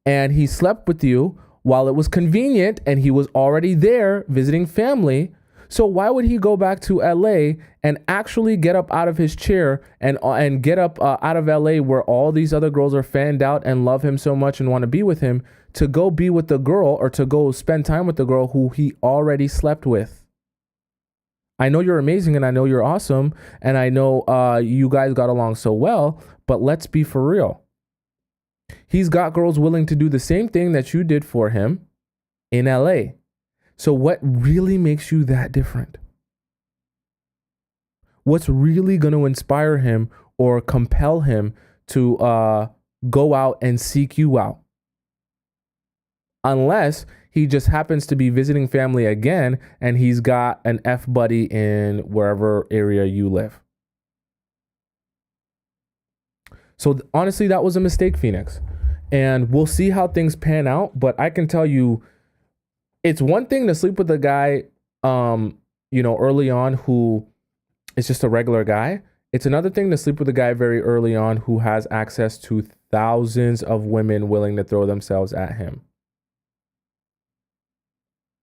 and he slept with you while it was convenient and he was already there visiting family. So why would he go back to LA and actually get up out of his chair and get up out of LA where all these other girls are fanned out and love him so much and want to be with him, to go be with the girl or to go spend time with the girl who he already slept with? I know you're amazing and I know you're awesome and I know you guys got along so well, but let's be for real. He's got girls willing to do the same thing that you did for him in LA. So what really makes you that different? What's really going to inspire him or compel him to go out and seek you out? Unless he just happens to be visiting family again and he's got an F buddy in wherever area you live. So honestly, that was a mistake, Phoenix. And we'll see how things pan out. But I can tell you, it's one thing to sleep with a guy, early on who is just a regular guy. It's another thing to sleep with a guy very early on who has access to thousands of women willing to throw themselves at him.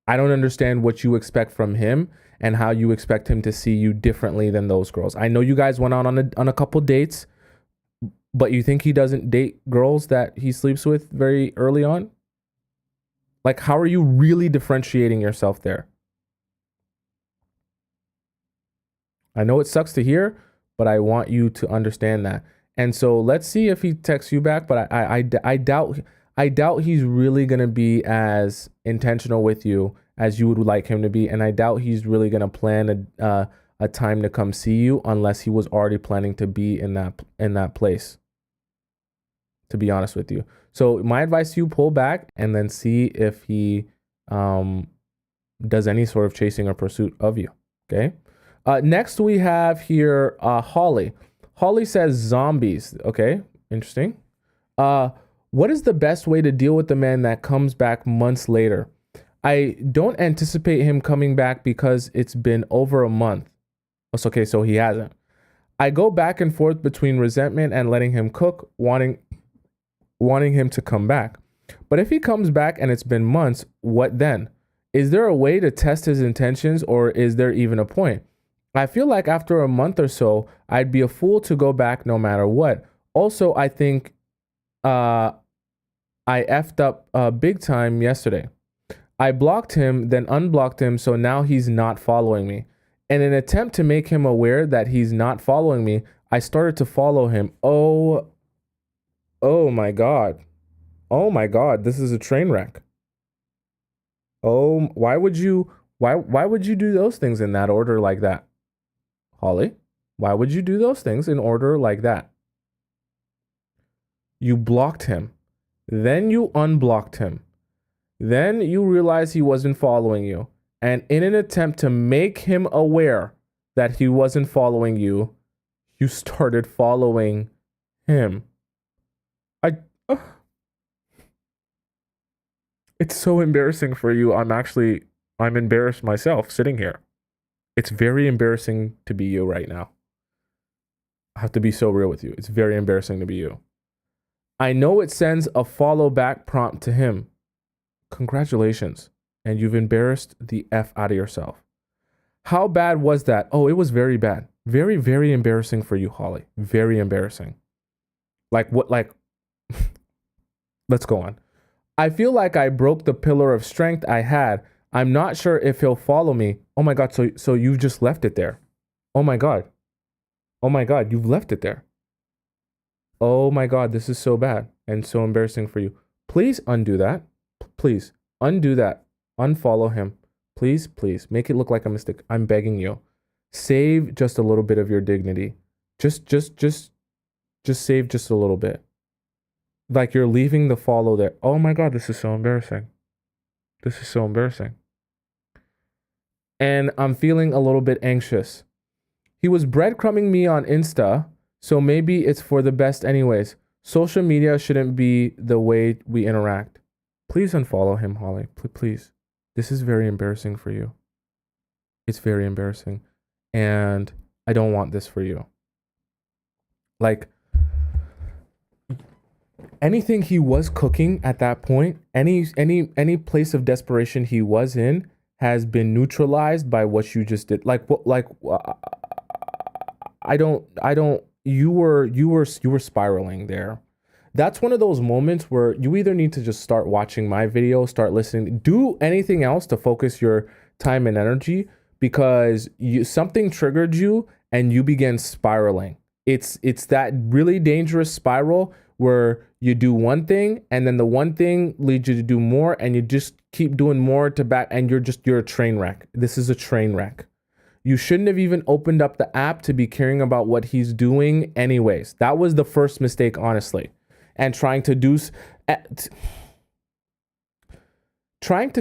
I don't understand what you expect from him and how you expect him to see you differently than those girls. I know you guys went out on a couple dates, but you think he doesn't date girls that he sleeps with very early on? Like, how are you really differentiating yourself there? I know it sucks to hear, but I want you to understand that. And so let's see if he texts you back, but I doubt he's really going to be as intentional with you as you would like him to be. And I doubt he's really going to plan a time to come see you unless he was already planning to be in that place, to be honest with you. So my advice to you, pull back and then see if he does any sort of chasing or pursuit of you. Okay. Next we have here Holly. Holly says zombies. Okay, interesting. What is the best way to deal with the man that comes back months later? I don't anticipate him coming back because it's been over a month. It's okay, so he hasn't. I go back and forth between resentment and letting him cook, wanting him to come back. But if he comes back and it's been months, what then? Is there a way to test his intentions, or is there even a point? I feel like after a month or so, I'd be a fool to go back no matter what. Also, I think I effed up big time yesterday. I blocked him, then unblocked him, so now he's not following me. In an attempt to make him aware that he's not following me, I started to follow him. Oh my God. Oh my God, this is a train wreck. Oh, why would you do those things in that order like that? Holly, why would you do those things in order like that? You blocked him. Then you unblocked him. Then you realized he wasn't following you. And in an attempt to make him aware that he wasn't following you, you started following him. It's so embarrassing for you. I'm embarrassed myself sitting here. It's very embarrassing to be you right now. I have to be so real with you. It's very embarrassing to be you. I know it sends a follow back prompt to him. Congratulations. And you've embarrassed the F out of yourself. How bad was that? Oh, it was very bad. Very, very embarrassing for you, Holly. Very embarrassing. Like what, like, let's go on. I feel like I broke the pillar of strength I had. I'm not sure if he'll follow me. Oh my God, so you just left it there. Oh my God. Oh my God, you've left it there. Oh my God, this is so bad and so embarrassing for you. Please undo that. Please undo that. Unfollow him. Please, please make it look like a mistake. I'm begging you. Save just a little bit of your dignity. Just save just a little bit. Like you're leaving the follow there. Oh my God, this is so embarrassing. This is so embarrassing. And I'm feeling a little bit anxious. He was breadcrumbing me on Insta, so maybe it's for the best anyways. Social media shouldn't be the way we interact. Please unfollow him, Holly. Please. This is very embarrassing for you. It's very embarrassing. And I don't want this for you. Like, anything he was cooking at that point, any place of desperation he was in has been neutralized by what you just did. You were spiraling there. That's one of those moments where you either need to just start watching my video, start listening, do anything else to focus your time and energy, because something triggered you and you began spiraling. It's that really dangerous spiral where you do one thing and then the one thing leads you to do more, and you just keep doing more to back, and you're a train wreck. This is a train wreck. You shouldn't have even opened up the app to be caring about what he's doing anyways. That was the first mistake, honestly. And trying to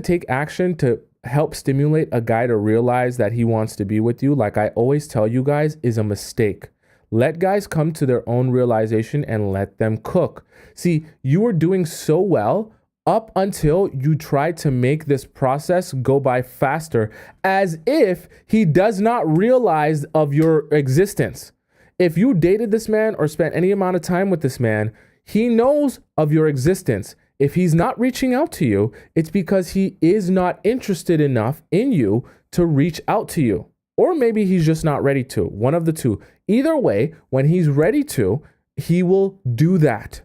take action to help stimulate a guy to realize that he wants to be with you, like I always tell you guys, is a mistake. Let guys come to their own realization and let them cook. See, you were doing so well up until you tried to make this process go by faster, as if he does not realize of your existence. If you dated this man or spent any amount of time with this man, he knows of your existence. If he's not reaching out to you, it's because he is not interested enough in you to reach out to you. Or maybe he's just not ready to. One of the two. Either way, when he's ready to, he will do that.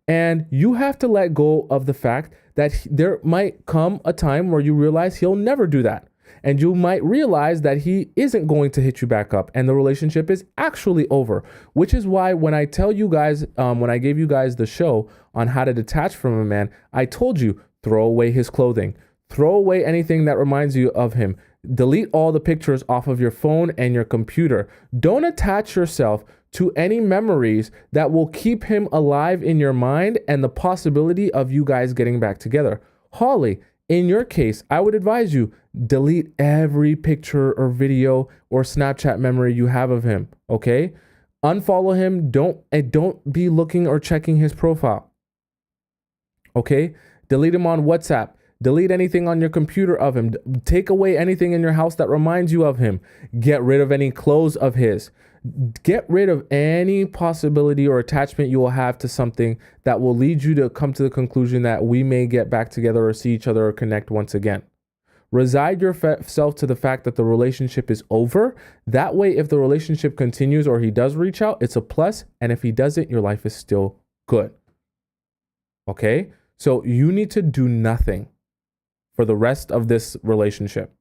And you have to let go of the fact that there might come a time where you realize he'll never do that. And you might realize that he isn't going to hit you back up and the relationship is actually over. Which is why when I tell you guys, when I gave you guys the show on how to detach from a man, I told you, throw away his clothing. Throw away anything that reminds you of him. Delete all the pictures off of your phone and your computer. Don't attach yourself to any memories that will keep him alive in your mind and the possibility of you guys getting back together. Holly, in your case, I would advise you, delete every picture or video or Snapchat memory you have of him, okay? Unfollow him. Don't be looking or checking his profile, okay? Delete him on WhatsApp. Delete anything on your computer of him. Take away anything in your house that reminds you of him. Get rid of any clothes of his. Get rid of any possibility or attachment you will have to something that will lead you to come to the conclusion that we may get back together or see each other or connect once again. Resign yourself to the fact that the relationship is over. That way, if the relationship continues or he does reach out, it's a plus. And if he doesn't, your life is still good. Okay? So you need to do nothing for the rest of this relationship.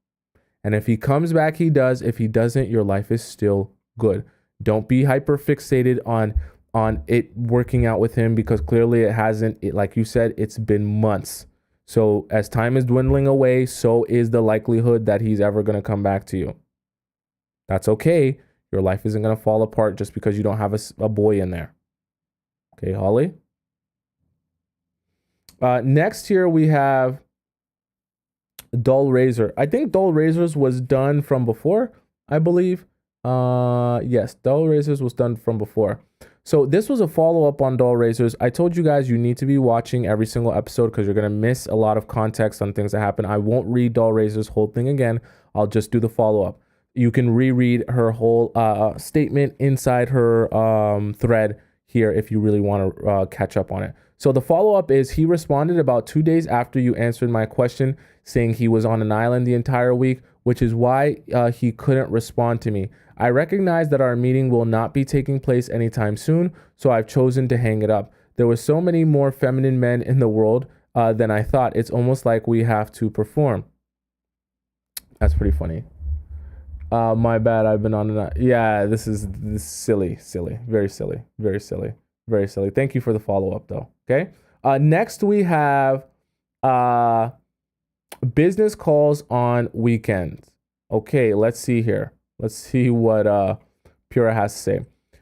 And if he comes back, he does. If he doesn't, your life is still good. Don't be hyper fixated on it working out with him, because clearly it hasn't. Like you said, it's been months. So as time is dwindling away, so is the likelihood that he's ever going to come back to you. That's okay. Your life isn't going to fall apart just because you don't have a boy in there. Okay, Holly? Next here we have Dull Razor. I think Dull Razors was done from before, I believe. Yes, Dull Razors was done from before. So this was a follow-up on Dull Razors. I told you guys you need to be watching every single episode because you're going to miss a lot of context on things that happen. I won't read Dull Razors' whole thing again. I'll just do the follow-up. You can reread her whole statement inside her thread here if you really want to catch up on it. So the follow-up is, he responded about 2 days after you answered my question, saying he was on an island the entire week, which is why he couldn't respond to me. I recognize that our meeting will not be taking place anytime soon, so I've chosen to hang it up. There were so many more feminine men in the world than I thought. It's almost like we have to perform. That's pretty funny. My bad. I've been on an... Yeah, this is silly. Very silly. Thank you for the follow-up, though. Okay. Next, we have business calls on weekends. Okay, let's see here. Let's see what Pura has to say.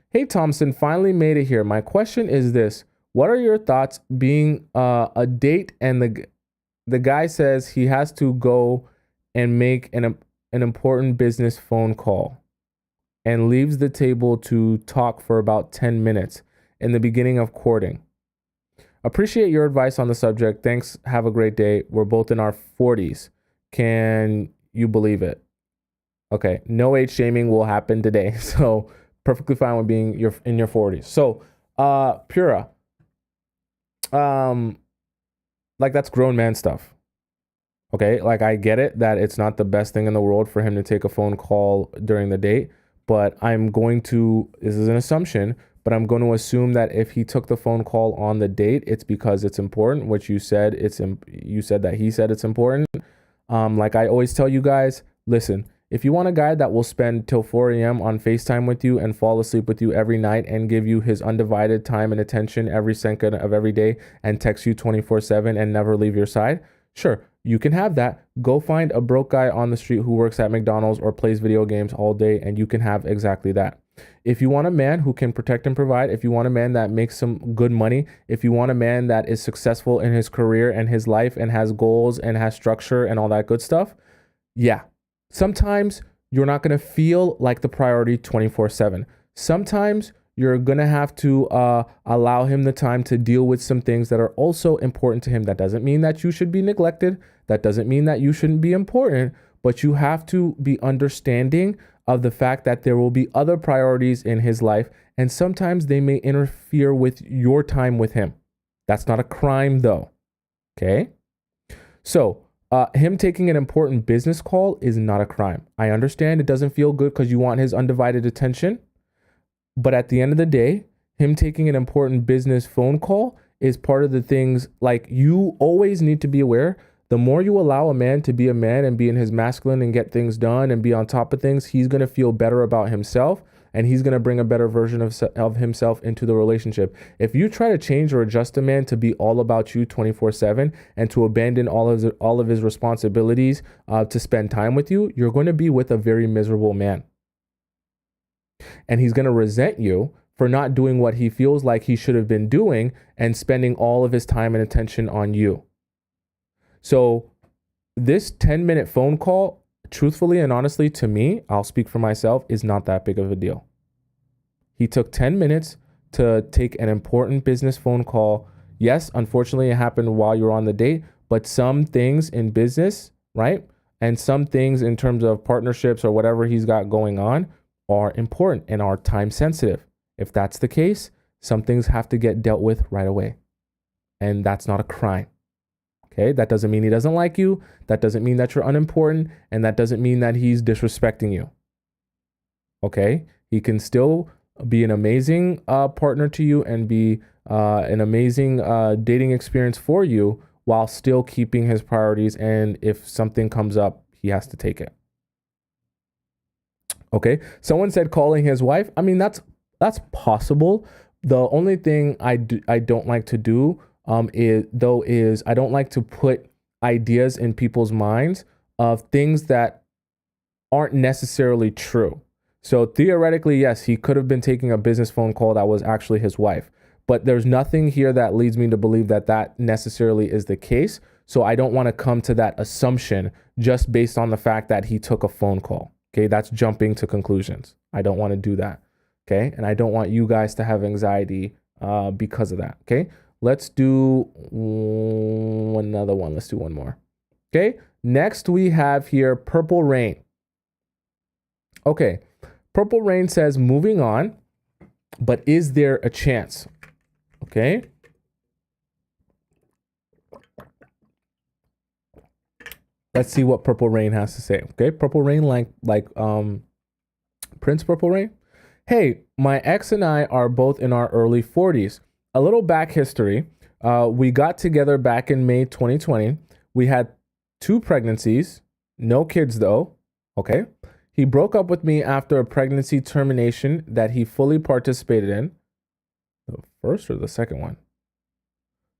Hey, Tomisin, finally made it here. My question is this. What are your thoughts being a date and the guy says he has to go and make an important business phone call and leaves the table to talk for about 10 minutes in the beginning of courting? Appreciate your advice on the subject. Thanks. Have a great day. We're both in our 40s. Can you believe it? Okay. No age shaming will happen today. So perfectly fine with being in your 40s. So, Pura, like that's grown man stuff. Okay. Like I get it that it's not the best thing in the world for him to take a phone call during the date, but this is an assumption, but I'm going to assume that if he took the phone call on the date, it's because it's important, which you said you said that he said it's important. Like I always tell you guys, listen, if you want a guy that will spend till 4 a.m. on FaceTime with you and fall asleep with you every night and give you his undivided time and attention every second of every day and text you 24/7 and never leave your side, sure, you can have that. Go find a broke guy on the street who works at McDonald's or plays video games all day, and you can have exactly that. If you want a man who can protect and provide, if you want a man that makes some good money, if you want a man that is successful in his career and his life and has goals and has structure and all that good stuff, yeah. Sometimes you're not going to feel like the priority 24/7. Sometimes you're going to have to allow him the time to deal with some things that are also important to him. That doesn't mean that you should be neglected. That doesn't mean that you shouldn't be important, but you have to be understanding of the fact that there will be other priorities in his life, and sometimes they may interfere with your time with him. That's not a crime though. Okay? So, him taking an important business call is not a crime. I understand it doesn't feel good because you want his undivided attention, but at the end of the day, him taking an important business phone call is part of the things. Like, you always need to be aware. The more you allow a man to be a man and be in his masculine and get things done and be on top of things, he's going to feel better about himself, and he's going to bring a better version of himself into the relationship. If you try to change or adjust a man to be all about you 24/7 and to abandon all of his responsibilities to spend time with you, you're going to be with a very miserable man. And he's going to resent you for not doing what he feels like he should have been doing and spending all of his time and attention on you. So this 10-minute phone call, truthfully and honestly, to me, I'll speak for myself, is not that big of a deal. He took 10 minutes to take an important business phone call. Yes, unfortunately, it happened while you're on the date, but some things in business, right? And some things in terms of partnerships or whatever he's got going on are important and are time sensitive. If that's the case, some things have to get dealt with right away. And that's not a crime. Okay, that doesn't mean he doesn't like you. That doesn't mean that you're unimportant. And that doesn't mean that he's disrespecting you. Okay, he can still be an amazing partner to you and be an amazing dating experience for you while still keeping his priorities. And if something comes up, he has to take it. Okay, someone said calling his wife. I mean, that's possible. The only thing I don't like to do is I don't like to put ideas in people's minds of things that aren't necessarily true. So theoretically, yes, he could have been taking a business phone call that was actually his wife, but there's nothing here that leads me to believe that that necessarily is the case. So I don't want to come to that assumption just based on the fact that he took a phone call. Okay, that's jumping to conclusions. I don't want to do that. Okay, and I don't want you guys to have anxiety because of that. Okay, let's do another one. Let's do one more. Okay, next we have here Purple Rain. Okay, Purple Rain says moving on, but is there a chance? Okay. Let's see what Purple Rain has to say. Okay, Purple Rain, like Prince Purple Rain. Hey, my ex and I are both in our early 40s. A little back history. We got together back in May 2020. We had 2 pregnancies, no kids though. Okay. He broke up with me after a pregnancy termination that he fully participated in. The first or the second one?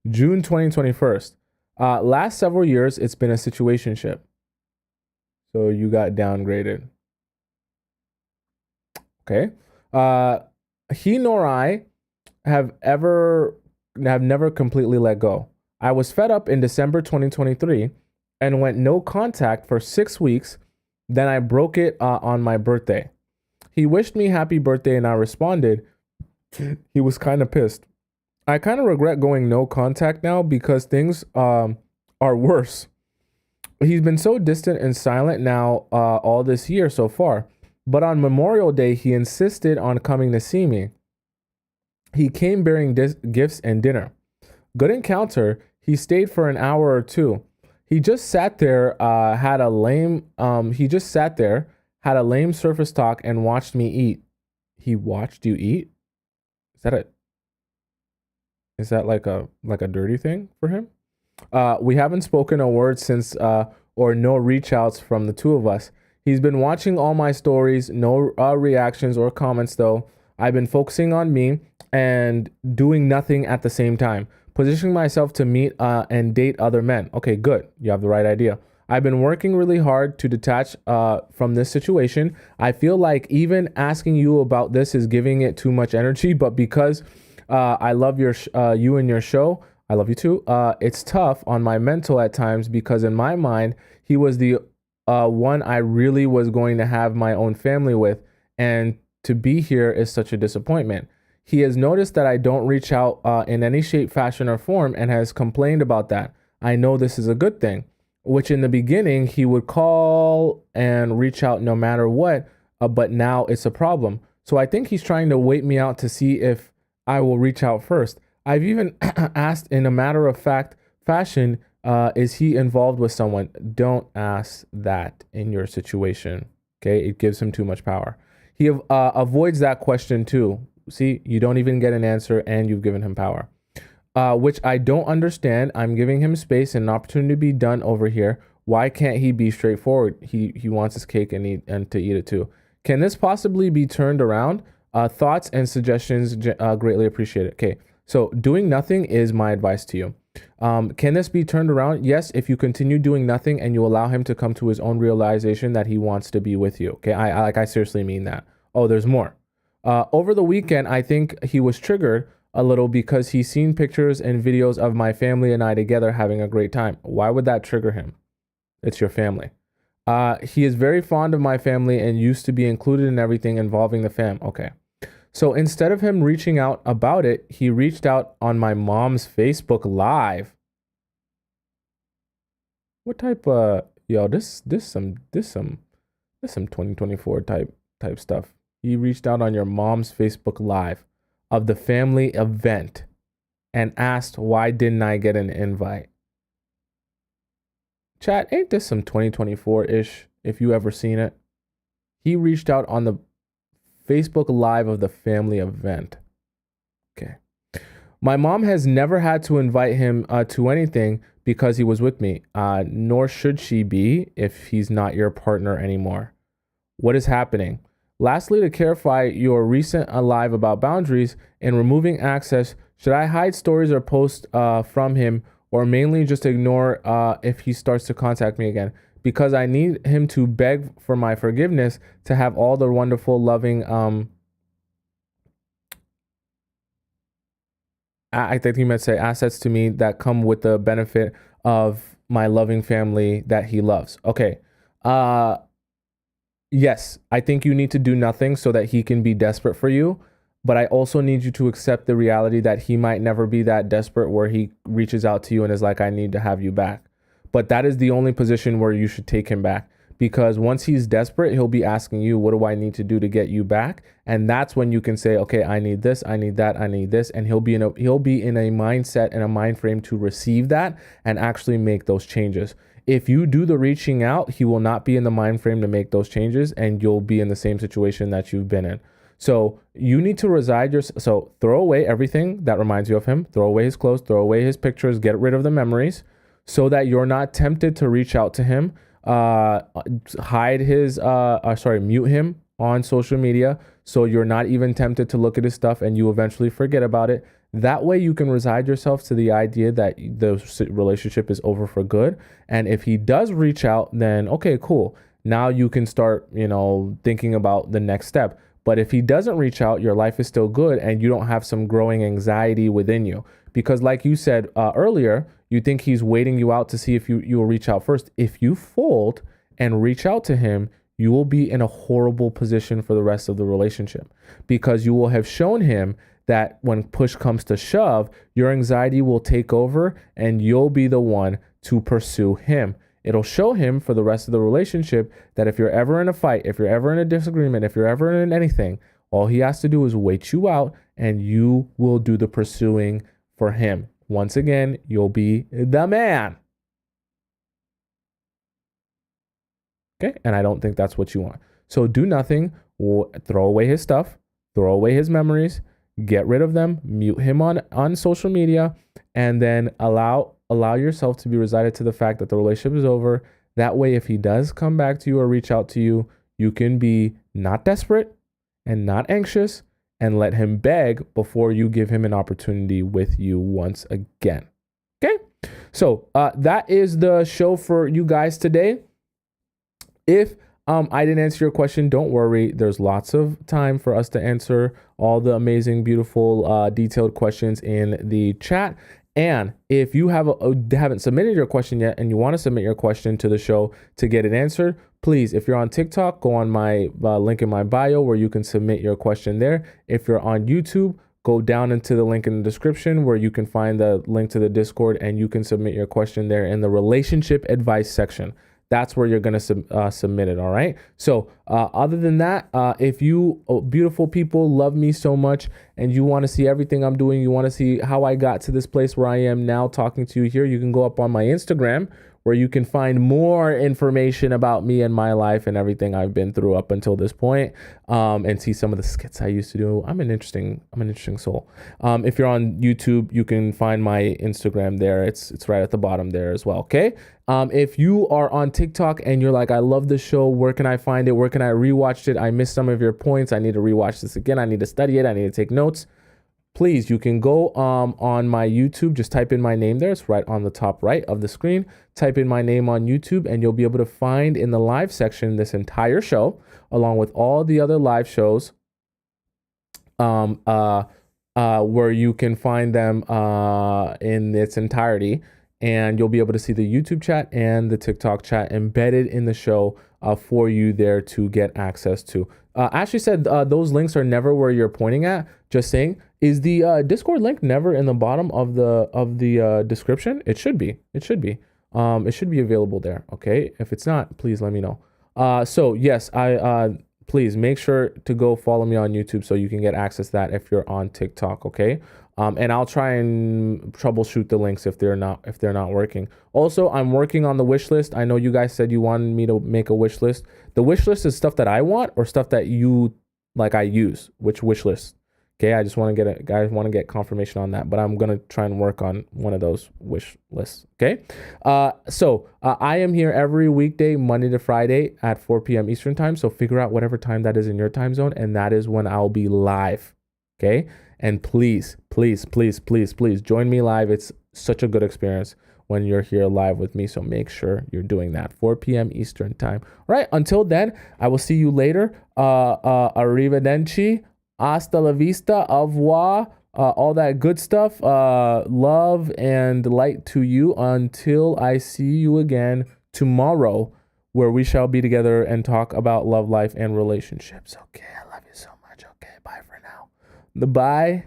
June 2021. Last several years, it's been a situationship. So you got downgraded. Okay. He nor I have never completely let go. I was fed up in December 2023 and went no contact for 6 weeks. Then I broke it on my birthday. He wished me happy birthday and I responded. He was kind of pissed. I kind of regret going no contact now because things are worse. He's been so distant and silent now all this year so far. But on Memorial Day, he insisted on coming to see me. He came bearing gifts and dinner. Good encounter. He stayed for an hour or 2. He just sat there, had a lame surface talk and watched me eat. He watched you eat? Is that like a dirty thing for him? We haven't spoken a word since, or no reach outs from the 2 of us. He's been watching all my stories, no reactions or comments though. I've been focusing on me and doing nothing at the same time, positioning myself to meet and date other men. Okay, good. You have the right idea. I've been working really hard to detach from this situation. I feel like even asking you about this is giving it too much energy, but because I love you and your show, I love you too. It's tough on my mental at times because in my mind, he was the one I really was going to have my own family with, and to be here is such a disappointment. He has noticed that I don't reach out in any shape, fashion, or form and has complained about that. I know this is a good thing, which in the beginning he would call and reach out no matter what, but now it's a problem. So I think he's trying to wait me out to see if I will reach out first. I've even asked in a matter of fact fashion, is he involved with someone? Don't ask that in your situation. Okay, it gives him too much power. He avoids that question too. See, you don't even get an answer and you've given him power, which I don't understand. I'm giving him space and an opportunity to be done over here. Why can't he be straightforward? He wants his cake and to eat it too. Can this possibly be turned around? Thoughts and suggestions greatly appreciated. Okay, so doing nothing is my advice to you. Can this be turned around? Yes, if you continue doing nothing and you allow him to come to his own realization that he wants to be with you. Okay, I seriously mean that. Oh, there's more. Over the weekend, I think he was triggered a little because he's seen pictures and videos of my family and I together having a great time. Why would that trigger him? It's your family. He is very fond of my family and used to be included in everything involving the fam. Okay. So instead of him reaching out about it, he reached out on my mom's Facebook Live. What type yo, this some 2024 type stuff. He reached out on your mom's Facebook Live of the family event and asked why didn't I get an invite. Chat, ain't this some 2024-ish if you ever seen it? He reached out on the Facebook Live of the family event. Okay. My mom has never had to invite him to anything because he was with me, nor should she be if he's not your partner anymore. What is happening? Lastly, to clarify your recent live about boundaries and removing access, should I hide stories or posts from him, or mainly just ignore if he starts to contact me again? Because I need him to beg for my forgiveness to have all the wonderful, loving, I think he meant to say assets to me that come with the benefit of my loving family that he loves. Okay. Yes, I think you need to do nothing so that he can be desperate for you. But I also need you to accept the reality that he might never be that desperate where he reaches out to you and is like, I need to have you back. But that is the only position where you should take him back, because once he's desperate, he'll be asking you, what do I need to do to get you back? And that's when you can say, okay, I need this, I need that, I need this. And he'll be in a mindset and a mind frame to receive that and actually make those changes. If you do the reaching out, he will not be in the mind frame to make those changes, and you'll be in the same situation that you've been in. So you need to so throw away everything that reminds you of him, throw away his clothes, throw away his pictures, get rid of the memories so that you're not tempted to reach out to him, mute him on social media. So you're not even tempted to look at his stuff and you eventually forget about it. That way you can reside yourself to the idea that the relationship is over for good. And if he does reach out, then okay, cool. Now you can start, thinking about the next step. But if he doesn't reach out, your life is still good and you don't have some growing anxiety within you. Because like you said earlier, you think he's waiting you out to see if you will reach out first. If you fold and reach out to him, you will be in a horrible position for the rest of the relationship, because you will have shown him that when push comes to shove, your anxiety will take over and you'll be the one to pursue him. It'll show him for the rest of the relationship that if you're ever in a fight, if you're ever in a disagreement, if you're ever in anything, all he has to do is wait you out and you will do the pursuing for him. Once again, you'll be the man. Okay? And I don't think that's what you want. So do nothing. Throw away his stuff. Throw away his memories. Get rid of them. Mute him on social media. And then allow yourself to be resided to the fact that the relationship is over. That way, if he does come back to you or reach out to you, you can be not desperate and not anxious and let him beg before you give him an opportunity with you once again. Okay? So that is the show for you guys today. If I didn't answer your question, don't worry. There's lots of time for us to answer all the amazing, beautiful, detailed questions in the chat. And if you haven't submitted your question yet and you want to submit your question to the show to get it answered, please, if you're on TikTok, go on my link in my bio where you can submit your question there. If you're on YouTube, go down into the link in the description where you can find the link to the Discord and you can submit your question there in the relationship advice section. That's where you're going to submit it. All right. So other than that, if you beautiful people love me so much and you want to see everything I'm doing, you want to see how I got to this place where I am now talking to you here, you can go up on my Instagram where you can find more information about me and my life and everything I've been through up until this point, and see some of the skits I used to do. I'm an interesting soul. If you're on YouTube, you can find my Instagram there. It's right at the bottom there as well. Okay. If you are on TikTok and you're like, I love the show, where can I find it? Where can I rewatch it? I missed some of your points. I need to rewatch this again. I need to study it. I need to take notes. Please, you can go on my YouTube. Just type in my name there. It's right on the top right of the screen. Type in my name on YouTube and you'll be able to find in the live section this entire show, along with all the other live shows where you can find them in its entirety. And you'll be able to see the YouTube chat and the TikTok chat embedded in the show for you there to get access to. Ashley said those links are never where you're pointing at. Just saying, is the Discord link never in the bottom of the description? It should be. It should be. It should be available there. Okay. If it's not, please let me know. So yes, please make sure to go follow me on YouTube so you can get access to that if you're on TikTok. Okay. And I'll try and troubleshoot the links if they're not working. Also, I'm working on the wish list. I know you guys said you wanted me to make a wish list. The wish list is stuff that I want or stuff that you like I use. Which wish list? Okay, I just want to get confirmation on that, but I'm gonna try and work on one of those wish lists. Okay, so I am here every weekday, Monday to Friday at 4 p.m. Eastern time. So figure out whatever time that is in your time zone, and that is when I'll be live. Okay, and please join me live. It's such a good experience when you're here live with me. So make sure you're doing that. 4 p.m. Eastern time. All right. Until then, I will see you later. Arrivederci. Hasta la vista, au revoir, all that good stuff. Love and light to you until I see you again tomorrow, where we shall be together and talk about love, life, and relationships. Okay, I love you so much. Okay, bye for now. Bye.